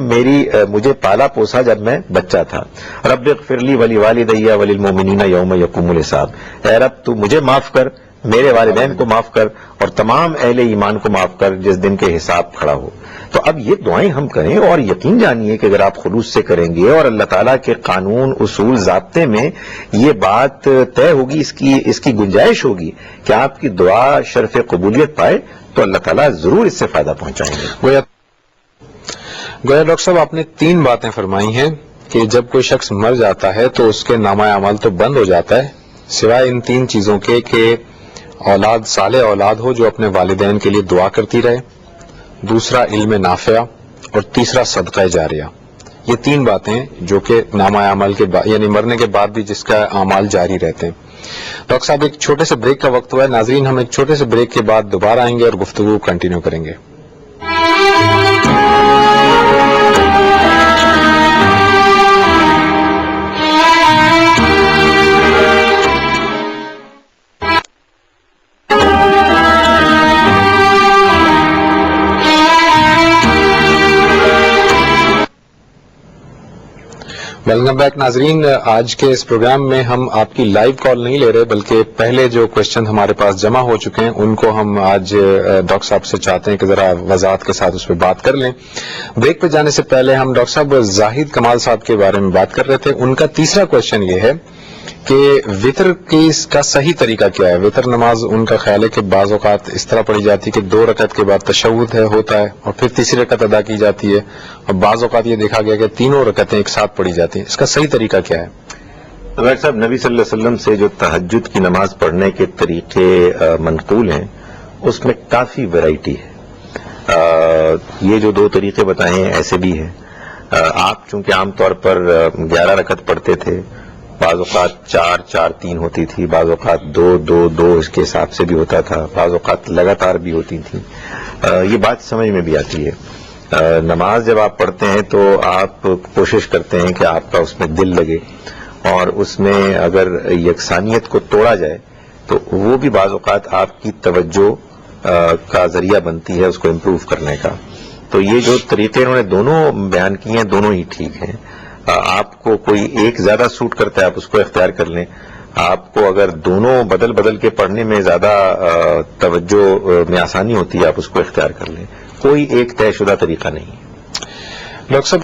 مجھے پالا پوسا جب میں بچہ تھا. رب اغفر لی ولوالدی وللمؤمنین یوم یقوم الحساب، اے رب تو مجھے معاف کر، میرے والدین کو معاف کر اور تمام اہل ایمان کو معاف کر جس دن کے حساب کھڑا ہو. تو اب یہ دعائیں ہم کریں اور یقین جانیے کہ اگر آپ خلوص سے کریں گے اور اللہ تعالیٰ کے قانون اصول ضابطے میں یہ بات طے ہوگی، اس کی گنجائش ہوگی کہ آپ کی دعا شرف قبولیت پائے، تو اللہ تعالیٰ ضرور اس سے فائدہ پہنچائیں گے. گویا ڈاکٹر صاحب آپ نے 3 باتیں فرمائی ہیں کہ جب کوئی شخص مر جاتا ہے تو اس کے نامہ اعمال تو بند ہو جاتا ہے، سوائے ان 3 چیزوں کے کہ اولاد صالح اولاد ہو جو اپنے والدین کے لیے دعا کرتی رہے، دوسرا علم نافع اور تیسرا صدقہ جاریہ. یہ 3 باتیں جو کہ نامہ اعمال کے بعد یعنی مرنے کے بعد بھی جس کا اعمال جاری رہتے ہیں. ڈاکٹر صاحب ایک چھوٹے سے بریک کا وقت ہوا ہے. ناظرین ہم ایک چھوٹے سے بریک کے بعد دوبارہ آئیں گے اور گفتگو کنٹینیو کریں گے. ویلکم بیک ناظرین. آج کے اس پروگرام میں ہم آپ کی لائیو کال نہیں لے رہے بلکہ پہلے جو کوشچن ہمارے پاس جمع ہو چکے ہیں ان کو ہم آج ڈاکٹر صاحب سے چاہتے ہیں کہ ذرا وضاحت کے ساتھ اس پہ بات کر لیں. بریک پہ جانے سے پہلے ہم ڈاکٹر صاحب زاہد کمال صاحب کے بارے میں بات کر رہے تھے. ان کا تیسرا کوشچن یہ ہے کہ وطر کا صحیح طریقہ کیا ہے. وطر نماز ان کا خیال ہے کہ بعض اوقات اس طرح پڑھی جاتی ہے کہ 2 رکعت کے بعد تشہد ہوتا ہے اور پھر تیسری رکعت ادا کی جاتی ہے، اور بعض اوقات یہ دیکھا گیا کہ 3 رکعتیں ایک ساتھ پڑھی جاتی ہیں. اس کا صحیح طریقہ کیا ہے؟ ڈاکٹر صاحب نبی صلی اللہ علیہ وسلم سے جو تہجد کی نماز پڑھنے کے طریقے منقول ہیں اس میں کافی ویرائٹی ہے. یہ جو 2 طریقے بتائے ہیں ایسے بھی ہیں. آپ چونکہ عام طور پر 11 رکعت پڑھتے تھے، بعض اوقات 4-4-3 ہوتی تھی، بعض اوقات 2-2-2 اس کے حساب سے بھی ہوتا تھا، بعض اوقات لگاتار بھی ہوتی تھی. یہ بات سمجھ میں بھی آتی ہے. نماز جب آپ پڑھتے ہیں تو آپ کوشش کرتے ہیں کہ آپ کا اس میں دل لگے، اور اس میں اگر یکسانیت کو توڑا جائے تو وہ بھی بعض اوقات آپ کی توجہ کا ذریعہ بنتی ہے اس کو امپروو کرنے کا. تو یہ جو طریقے انہوں نے دونوں بیان کیے ہیں دونوں ہی ٹھیک ہیں. آپ کو کوئی ایک زیادہ سوٹ کرتا ہے آپ اس کو اختیار کر لیں. آپ کو اگر دونوں بدل بدل کے پڑھنے میں زیادہ توجہ میں آسانی ہوتی ہے آپ اس کو اختیار کر لیں. کوئی ایک طے شدہ طریقہ نہیں. ڈاکٹر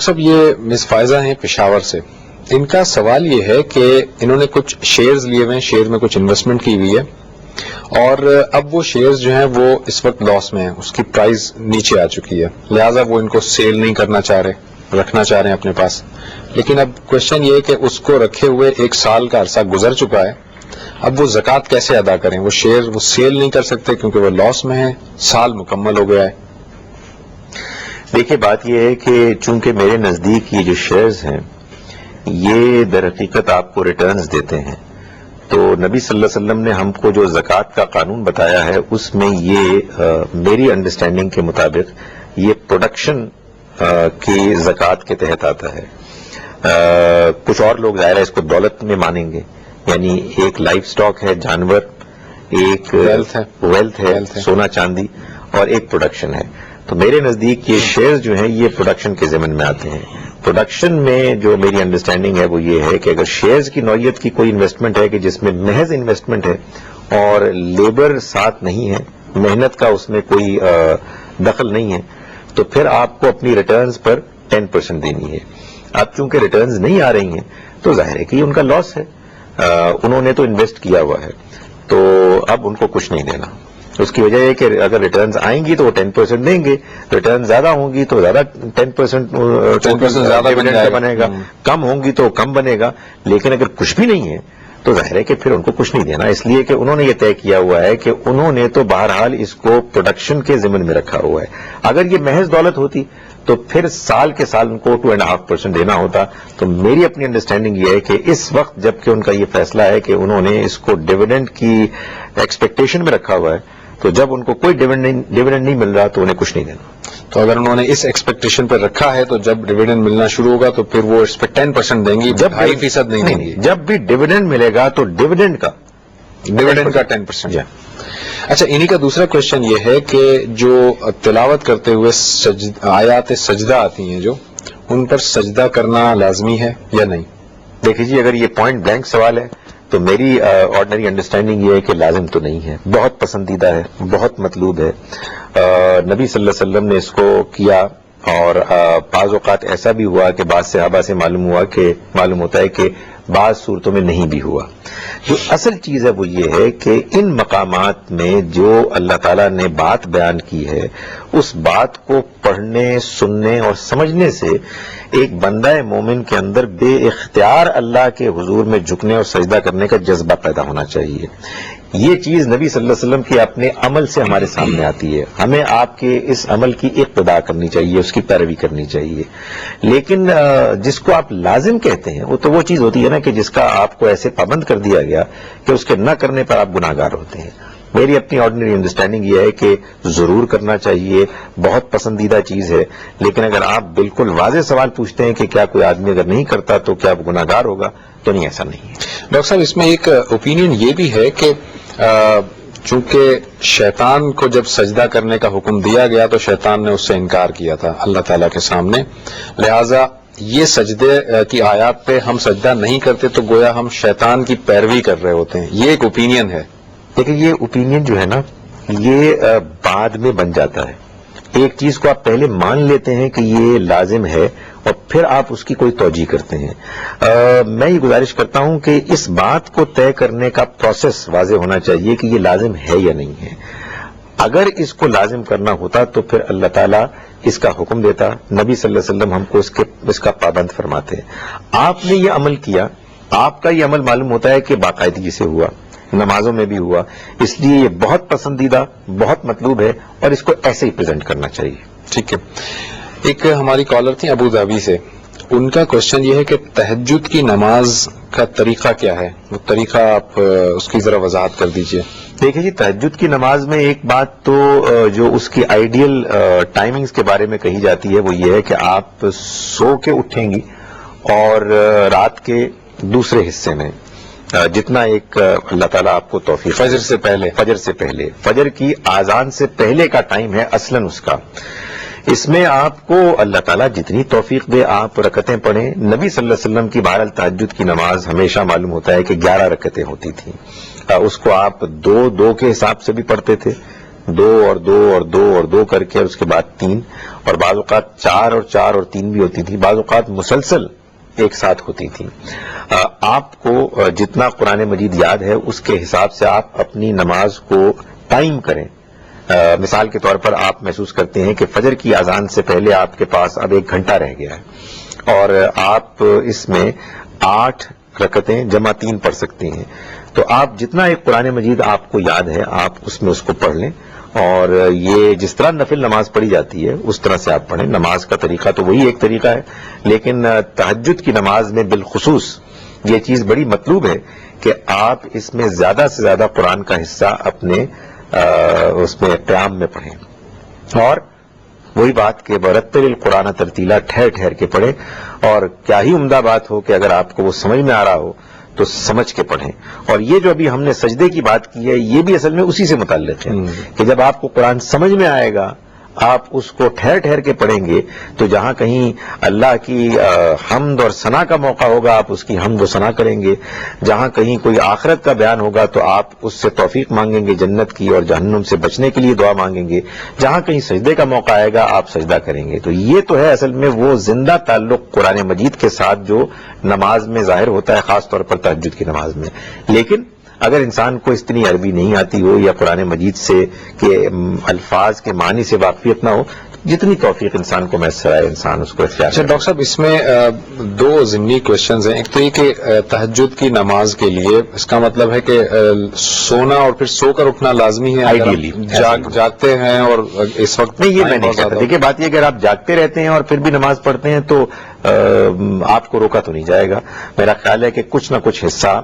صاحب یہ مس فائزہ ہیں پشاور سے. ان کا سوال یہ ہے کہ انہوں نے کچھ شیئرز لیے ہوئے ہیں، شیئر میں کچھ انویسٹمنٹ کی ہوئی ہے، اور اب وہ شیئرز جو ہیں وہ اس وقت لاس میں ہیں، اس کی پرائز نیچے آ چکی ہے، لہٰذا وہ ان کو سیل نہیں کرنا چاہ رہے، رکھنا چاہ رہے ہیں اپنے پاس. لیکن اب کوشچن یہ ہے کہ اس کو رکھے ہوئے 1 سال کا عرصہ گزر چکا ہے، اب وہ زکوٰۃ کیسے ادا کریں؟ وہ شیئر وہ سیل نہیں کر سکتے کیونکہ وہ لاس میں ہیں، سال مکمل ہو گیا ہے. دیکھیے بات یہ ہے کہ چونکہ میرے نزدیک یہ جو شیئرز ہیں یہ در حقیقت آپ کو ریٹرنز دیتے ہیں. تو نبی صلی اللہ علیہ وسلم نے ہم کو جو زکوٰۃ کا قانون بتایا ہے اس میں یہ میری انڈرسٹینڈنگ کے مطابق یہ پروڈکشن کی زکوٰۃ کے تحت آتا ہے. کچھ اور لوگ ظاہر ہے اس کو دولت میں مانیں گے، یعنی ایک لائف سٹاک ہے جانور، ایک ویلتھ ہے سونا چاندی، اور ایک پروڈکشن ہے. تو میرے نزدیک یہ شیئرز جو ہیں یہ پروڈکشن کے ضمن میں آتے ہیں. پروڈکشن میں جو میری انڈرسٹینڈنگ ہے وہ یہ ہے کہ اگر شیئرز کی نوعیت کی کوئی انویسٹمنٹ ہے کہ جس میں محض انویسٹمنٹ ہے اور لیبر ساتھ نہیں ہے، محنت کا اس میں کوئی دخل نہیں ہے، تو پھر آپ کو اپنی ریٹرنز پر 10% دینی ہے. اب چونکہ ریٹرنز نہیں آ رہی ہیں تو ظاہر ہے کہ انہوں کا لاس ہے، انہوں نے تو انویسٹ کیا ہوا ہے، تو اب ان کو کچھ نہیں دینا. اس کی وجہ یہ کہ اگر ریٹرنز آئیں گی تو وہ 10% دیں گے، ریٹرن زیادہ ہوں گی تو زیادہ 10% زیادہ بنے گا، کم ہوں گی تو کم بنے گا. لیکن اگر کچھ بھی نہیں ہے تو ظاہر ہے کہ پھر ان کو کچھ نہیں دینا، اس لیے کہ انہوں نے یہ طے کیا ہوا ہے کہ انہوں نے تو بہرحال اس کو پروڈکشن کے ضمن میں رکھا ہوا ہے. اگر یہ محض دولت ہوتی تو پھر سال کے سال ان کو 2.5% دینا ہوتا. تو میری اپنی انڈرسٹینڈنگ یہ ہے کہ اس وقت جب کہ ان کا یہ فیصلہ ہے کہ انہوں نے اس کو ڈیویڈنڈ کی ایکسپیکٹیشن میں رکھا ہوا ہے، تو جب ان کو کوئی ڈیویڈنڈ نہیں مل رہا تو انہیں کچھ نہیں دینا. تو اگر انہوں نے اس ایکسپیکٹیشن پہ رکھا ہے تو جب ڈویڈنڈ ملنا شروع ہوگا تو پھر وہ اس پہ 10% دیں گی, جب 2.5% نہیں دیں گی. جب بھی ڈیویڈنڈ ملے گا تو ڈیویڈنڈ کا 10%. اچھا, انہی کا دوسرا کوشچن یہ ہے کہ جو تلاوت کرتے ہوئے آیات سجدہ آتی ہیں جو, ان پر سجدہ کرنا لازمی ہے یا نہیں؟ دیکھیے جی, اگر یہ پوائنٹ بلینک سوال ہے تو میری آرڈنری انڈرسٹینڈنگ یہ ہے کہ لازم تو نہیں ہے, بہت پسندیدہ ہے, بہت مطلوب ہے. نبی صلی اللہ علیہ وسلم نے اس کو کیا, اور بعض اوقات ایسا بھی ہوا کہ بعض صحابہ سے معلوم ہوتا ہے کہ بعض صورتوں میں نہیں بھی ہوا. جو اصل چیز ہے وہ یہ ہے کہ ان مقامات میں جو اللہ تعالیٰ نے بات بیان کی ہے, اس بات کو پڑھنے, سننے اور سمجھنے سے ایک بندہ مومن کے اندر بے اختیار اللہ کے حضور میں جھکنے اور سجدہ کرنے کا جذبہ پیدا ہونا چاہیے. یہ چیز نبی صلی اللہ علیہ وسلم کے اپنے عمل سے ہمارے سامنے آتی ہے. ہمیں آپ کے اس عمل کی اقتدا کرنی چاہیے, اس کی پیروی کرنی چاہیے. لیکن جس کو آپ لازم کہتے ہیں وہ تو وہ چیز ہوتی ہے نا کہ جس کا آپ کو ایسے پابند کر دیا گیا کہ اس کے نہ کرنے پر آپ گناہ گار ہوتے ہیں. میری اپنی آرڈنری انڈرسٹینڈنگ یہ ہے کہ ضرور کرنا چاہیے, بہت پسندیدہ چیز ہے. لیکن اگر آپ بالکل واضح سوال پوچھتے ہیں کہ کیا کوئی آدمی اگر نہیں کرتا تو کیا وہ گناہ گار ہوگا, تو نہیں, ایسا نہیں ہے. ڈاکٹر صاحب, اس میں ایک اوپینین یہ بھی ہے کہ چونکہ شیطان کو جب سجدہ کرنے کا حکم دیا گیا تو شیطان نے اس سے انکار کیا تھا اللہ تعالیٰ کے سامنے, لہذا یہ سجدے کی آیات پہ ہم سجدہ نہیں کرتے تو گویا ہم شیطان کی پیروی کر رہے ہوتے ہیں. یہ ایک اوپینین ہے. لیکن یہ اوپینین جو ہے نا, یہ بعد میں بن جاتا ہے. ایک چیز کو آپ پہلے مان لیتے ہیں کہ یہ لازم ہے اور پھر آپ اس کی کوئی توجیہ کرتے ہیں. میں یہ گزارش کرتا ہوں کہ اس بات کو طے کرنے کا پروسیس واضح ہونا چاہیے کہ یہ لازم ہے یا نہیں ہے. اگر اس کو لازم کرنا ہوتا تو پھر اللہ تعالیٰ اس کا حکم دیتا, نبی صلی اللہ علیہ وسلم ہم کو اس کا پابند فرماتے. آپ نے یہ عمل کیا, آپ کا یہ عمل معلوم ہوتا ہے کہ باقاعدگی سے ہوا, نمازوں میں بھی ہوا, اس لیے یہ بہت پسندیدہ, بہت مطلوب ہے اور اس کو ایسے ہی پریزنٹ کرنا چاہیے. ٹھیک ہے. ایک ہماری کالر تھی ابو ظبی سے, ان کا کوشچن یہ ہے کہ تہجد کی نماز کا طریقہ کیا ہے, وہ طریقہ آپ اس کی ذرا وضاحت کر دیجئے. دیکھیں جی, تہجد کی نماز میں ایک بات تو جو اس کی آئیڈیل ٹائمنگز کے بارے میں کہی جاتی ہے وہ یہ ہے کہ آپ سو کے اٹھیں گی اور رات کے دوسرے حصے میں جتنا ایک اللہ تعالیٰ آپ کو توفیق, فجر سے پہلے, فجر کی آذان سے پہلے کا ٹائم ہے اصلاً اس کا, اس میں آپ کو اللہ تعالیٰ جتنی توفیق دے آپ رکعتیں پڑھیں. نبی صلی اللہ علیہ وسلم کی بہرحال تہجد کی نماز ہمیشہ معلوم ہوتا ہے کہ 11 رکعتیں ہوتی تھیں. اس کو آپ 2 کے حساب سے بھی پڑھتے تھے, 2 اور 2 اور 2 اور 2 کر کے, اور اس کے بعد 3, اور بعض اوقات 4 اور 4 اور 3 بھی ہوتی تھی, بعض اوقات مسلسل ایک ساتھ ہوتی تھی. آپ کو جتنا قرآن مجید یاد ہے اس کے حساب سے آپ اپنی نماز کو ٹائم کریں. مثال کے طور پر آپ محسوس کرتے ہیں کہ فجر کی اذان سے پہلے آپ کے پاس اب 1 گھنٹہ رہ گیا ہے اور آپ اس میں 8 رکعتیں جمع 3 پڑھ سکتے ہیں, تو آپ جتنا ایک قرآن مجید آپ کو یاد ہے آپ اس میں اس کو پڑھ لیں, اور یہ جس طرح نفل نماز پڑھی جاتی ہے اس طرح سے آپ پڑھیں. نماز کا طریقہ تو وہی ایک طریقہ ہے, لیکن تہجد کی نماز میں بالخصوص یہ چیز بڑی مطلوب ہے کہ آپ اس میں زیادہ سے زیادہ قرآن کا حصہ اپنے اس میں قیام میں پڑھیں, اور وہی بات کہ برتل القرآن ترتیلا, ٹھہر ٹھہر کے پڑھیں. اور کیا ہی عمدہ بات ہو کہ اگر آپ کو وہ سمجھ میں آ رہا ہو تو سمجھ کے پڑھیں. اور یہ جو ابھی ہم نے سجدے کی بات کی ہے یہ بھی اصل میں اسی سے متعلق ہے کہ جب آپ کو قرآن سمجھ میں آئے گا آپ اس کو ٹھہر ٹھہر کے پڑھیں گے تو جہاں کہیں اللہ کی حمد اور ثنا کا موقع ہوگا آپ اس کی حمد و ثنا کریں گے, جہاں کہیں کوئی آخرت کا بیان ہوگا تو آپ اس سے توفیق مانگیں گے جنت کی اور جہنم سے بچنے کے لیے دعا مانگیں گے, جہاں کہیں سجدے کا موقع آئے گا آپ سجدہ کریں گے. تو یہ تو ہے اصل میں وہ زندہ تعلق قرآن مجید کے ساتھ جو نماز میں ظاہر ہوتا ہے, خاص طور پر تہجد کی نماز میں. لیکن اگر انسان کو اتنی عربی نہیں آتی ہو یا قرآن مجید سے کے الفاظ کے معنی سے واقفیت نہ ہو جتنی توفیق انسان کو میسر آئے انسان اس کو اختیار اچھا کرے۔ ڈاکٹر صاحب، اس میں دو ضمنی کوشچنز ہیں. ایک تو یہ کہ تہجد کی نماز کے لیے اس کا مطلب ہے کہ سونا اور پھر سو کر اٹھنا لازمی ہے؟ اگر Ideally. آپ جاگتے ہیں اور اس وقت نہیں، یہ میں ٹائم نہیں بہت کہتا. زیادہ دیکھیے بات یہ کہ اگر آپ جاگتے رہتے ہیں اور پھر بھی نماز پڑھتے ہیں تو آپ کو روکا تو نہیں جائے گا. میرا خیال ہے کہ کچھ نہ کچھ حصہ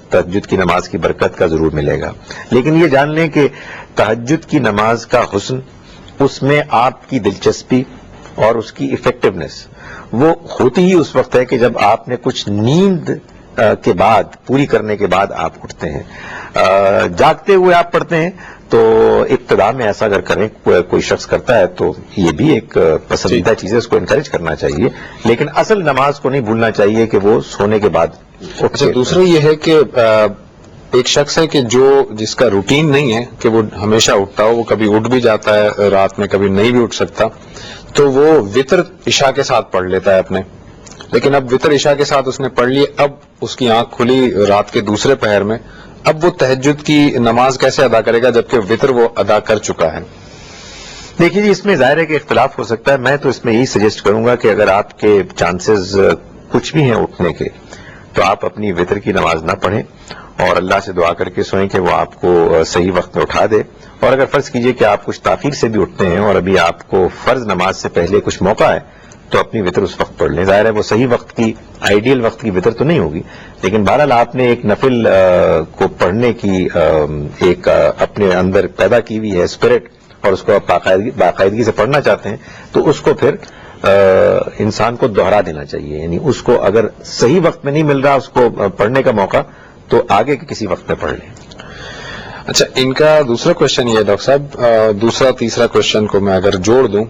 تہجد کی نماز کی برکت کا ضرور ملے گا. لیکن یہ جان لیں کہ تہجد کی نماز کا حسن، اس میں آپ کی دلچسپی اور اس کی افیکٹونیس وہ ہوتی ہی اس وقت ہے کہ جب آپ نے کچھ نیند کے بعد پوری کرنے کے بعد آپ اٹھتے ہیں. جاگتے ہوئے آپ پڑھتے ہیں تو ابتدا میں ایسا اگر کریں کوئی شخص کرتا ہے تو یہ بھی ایک پسندیدہ چیز ہے، اس کو انکریج کرنا چاہیے. لیکن اصل نماز کو نہیں بھولنا چاہیے کہ وہ سونے کے بعد اچھا دوسرا یہ ہے کہ ایک شخص ہے کہ جس کا روٹین نہیں ہے کہ وہ ہمیشہ اٹھتا ہو، وہ کبھی اٹھ بھی جاتا ہے رات میں، کبھی نہیں بھی اٹھ سکتا، تو وہ وطر عشاء کے ساتھ پڑھ لیتا ہے اپنے. لیکن اب وطر عشاء کے ساتھ اس نے پڑھ لی، اب اس کی آنکھ کھلی رات کے دوسرے پہر میں، اب وہ تہجد کی نماز کیسے ادا کرے گا جبکہ وطر وہ ادا کر چکا ہے؟ دیکھیے جی، اس میں ظاہر ہے کہ اختلاف ہو سکتا ہے. میں تو اس میں یہی سجیسٹ کروں گا کہ اگر آپ کے چانسز کچھ بھی ہیں اٹھنے کے تو آپ اپنی وطر کی نماز نہ پڑھیں اور اللہ سے دعا کر کے سوئیں کہ وہ آپ کو صحیح وقت میں اٹھا دے. اور اگر فرض کیجئے کہ آپ کچھ تاخیر سے بھی اٹھتے ہیں اور ابھی آپ کو فرض نماز سے پہلے کچھ موقع ہے تو اپنی وطر اس وقت پڑھ لیں. ظاہر ہے وہ صحیح وقت کی، آئیڈیل وقت کی وطر تو نہیں ہوگی، لیکن بہرحال آپ نے ایک نفل کو پڑھنے کی ایک اپنے اندر پیدا کی ہوئی ہے اسپرٹ، اور اس کو آپ باقاعدگی سے پڑھنا چاہتے ہیں تو اس کو پھر انسان کو دوہرا دینا چاہیے. یعنی اس کو اگر صحیح وقت میں نہیں مل رہا اس کو پڑھنے کا موقع تو آگے کے کسی وقت میں پڑھ لیں. اچھا، ان کا دوسرا کوشچن یہ ہے ڈاکٹر صاحب، دوسرا تیسرا کوشچن کو میں اگر جوڑ دوں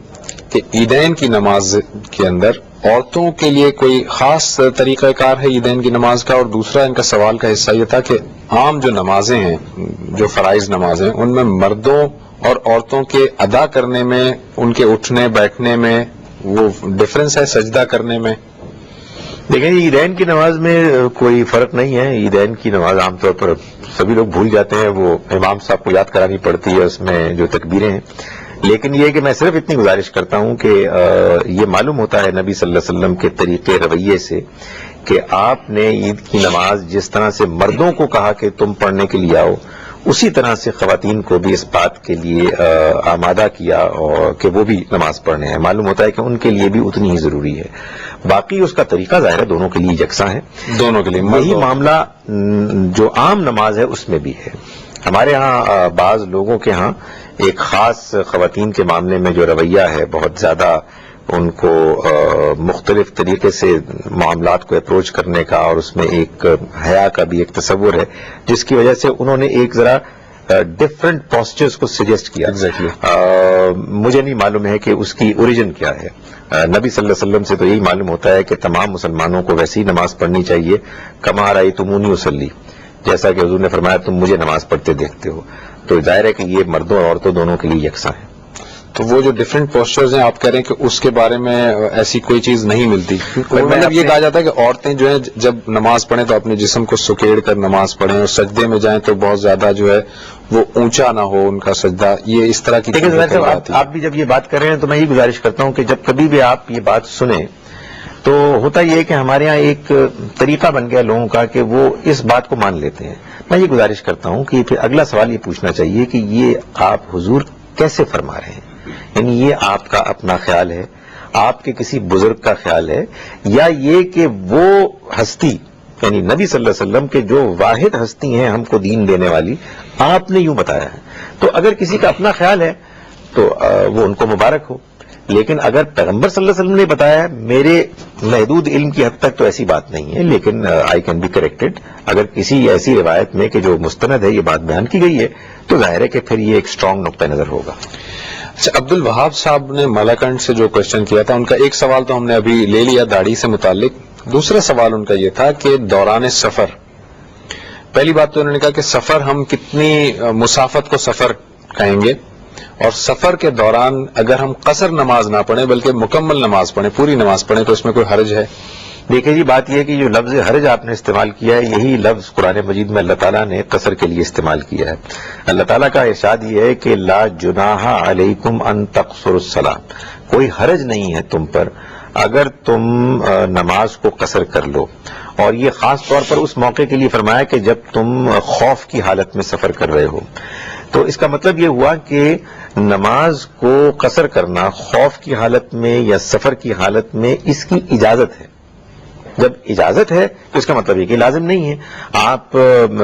کہ عیدین کی نماز کے اندر عورتوں کے لیے کوئی خاص طریقہ کار ہے عیدین کی نماز کا، اور دوسرا ان کا سوال کا حصہ یہ تھا کہ عام جو نمازیں ہیں، جو فرائض نمازیں، ان میں مردوں اور عورتوں کے ادا کرنے میں، ان کے اٹھنے بیٹھنے میں وہ ڈفرنس ہے، سجدہ کرنے میں؟ دیکھیں عیدین کی نماز میں کوئی فرق نہیں ہے. عیدین کی نماز عام طور پر سبھی لوگ بھول جاتے ہیں، وہ امام صاحب کو یاد کرانی پڑتی ہے اس میں جو تکبیریں ہیں. لیکن یہ کہ میں صرف اتنی گزارش کرتا ہوں کہ یہ معلوم ہوتا ہے نبی صلی اللہ علیہ وسلم کے طریقے رویے سے کہ آپ نے عید کی نماز جس طرح سے مردوں کو کہا کہ تم پڑھنے کے لیے آؤ، اسی طرح سے خواتین کو بھی اس بات کے لیے آمادہ کیا اور کہ وہ بھی نماز پڑھنے ہیں. معلوم ہوتا ہے کہ ان کے لیے بھی اتنی ہی ضروری ہے. باقی اس کا طریقہ ظاہر ہے دونوں کے لیے یکساں ہے، دونوں کے لیے. یہی معاملہ جو عام نماز ہے اس میں بھی ہے. ہمارے ہاں بعض لوگوں کے ہاں ایک خاص خواتین کے معاملے میں جو رویہ ہے، بہت زیادہ ان کو مختلف طریقے سے معاملات کو اپروچ کرنے کا، اور اس میں ایک حیا کا بھی ایک تصور ہے، جس کی وجہ سے انہوں نے ایک ذرا ڈفرنٹ پوسچرز کو سجیسٹ کیا. مجھے نہیں معلوم ہے کہ اس کی اوریجن کیا ہے. نبی صلی اللہ علیہ وسلم سے تو یہی معلوم ہوتا ہے کہ تمام مسلمانوں کو ویسی ہی نماز پڑھنی چاہیے، کما رأیتمونی اصلی، جیسا کہ حضور نے فرمایا تم مجھے نماز پڑھتے دیکھتے ہو. تو ظاہر ہے کہ یہ مردوں اور عورتوں دونوں کے لیے یکساں ہے. تو وہ جو ڈفرینٹ پوسچرز ہیں آپ کہہ رہے ہیں کہ اس کے بارے میں ایسی کوئی چیز نہیں ملتی؟ مطلب یہ کہا جاتا ہے کہ عورتیں جو ہیں جب نماز پڑھیں تو اپنے جسم کو سکیڑ کر نماز پڑھیں، اور سجدے میں جائیں تو بہت زیادہ جو ہے وہ اونچا نہ ہو ان کا سجدہ، یہ اس طرح کی آپ بھی جب یہ بات کر رہے ہیں تو میں یہ گزارش کرتا ہوں کہ جب کبھی بھی آپ یہ بات سنیں تو ہوتا یہ ہے کہ ہمارے ہاں ایک طریقہ بن گیا لوگوں کا کہ وہ اس بات کو مان لیتے ہیں. میں یہ گزارش کرتا ہوں کہ پھر اگلا سوال یہ پوچھنا چاہیے کہ یہ آپ حضور کیسے فرما رہے ہیں؟ یعنی یہ آپ کا اپنا خیال ہے، آپ کے کسی بزرگ کا خیال ہے، یا یہ کہ وہ ہستی یعنی نبی صلی اللہ علیہ وسلم کے جو واحد ہستی ہیں ہم کو دین دینے والی، آپ نے یوں بتایا ہے؟ تو اگر کسی کا اپنا خیال ہے تو وہ ان کو مبارک ہو. لیکن اگر پیغمبر صلی اللہ علیہ وسلم نے بتایا ہے، میرے محدود علم کی حد تک تو ایسی بات نہیں ہے، لیکن آئی کین بی کریکٹڈ. اگر کسی ایسی روایت میں کہ جو مستند ہے یہ بات بیان کی گئی ہے تو ظاہر ہے کہ پھر یہ ایک اسٹرانگ نقطہ نظر ہوگا. اچھا، عبد الوہاب صاحب نے مالاکنڈ سے جو کوشچن کیا تھا، ان کا ایک سوال تو ہم نے ابھی لے لیا داڑھی سے متعلق. دوسرا سوال ان کا یہ تھا کہ دوران سفر، پہلی بات تو انہوں نے کہا کہ سفر ہم کتنی مسافت کو سفر کہیں گے، اور سفر کے دوران اگر ہم قصر نماز نہ پڑھیں بلکہ مکمل نماز پڑھیں، پوری نماز پڑھیں، تو اس میں کوئی حرج ہے؟ دیکھیے جی، بات یہ ہے کہ جو لفظ حرج آپ نے استعمال کیا ہے، یہی لفظ قرآن مجید میں اللہ تعالیٰ نے قصر کے لیے استعمال کیا ہے. اللہ تعالیٰ کا ارشاد یہ ہے کہ لا جناح علیکم ان تقصروا الصلاۃ، کوئی حرج نہیں ہے تم پر اگر تم نماز کو قصر کر لو. اور یہ خاص طور پر اس موقع کے لیے فرمایا کہ جب تم خوف کی حالت میں سفر کر رہے ہو. تو اس کا مطلب یہ ہوا کہ نماز کو قصر کرنا خوف کی حالت میں یا سفر کی حالت میں اس کی اجازت ہے. جب اجازت ہے تو اس کا مطلب یہ کہ لازم نہیں ہے. آپ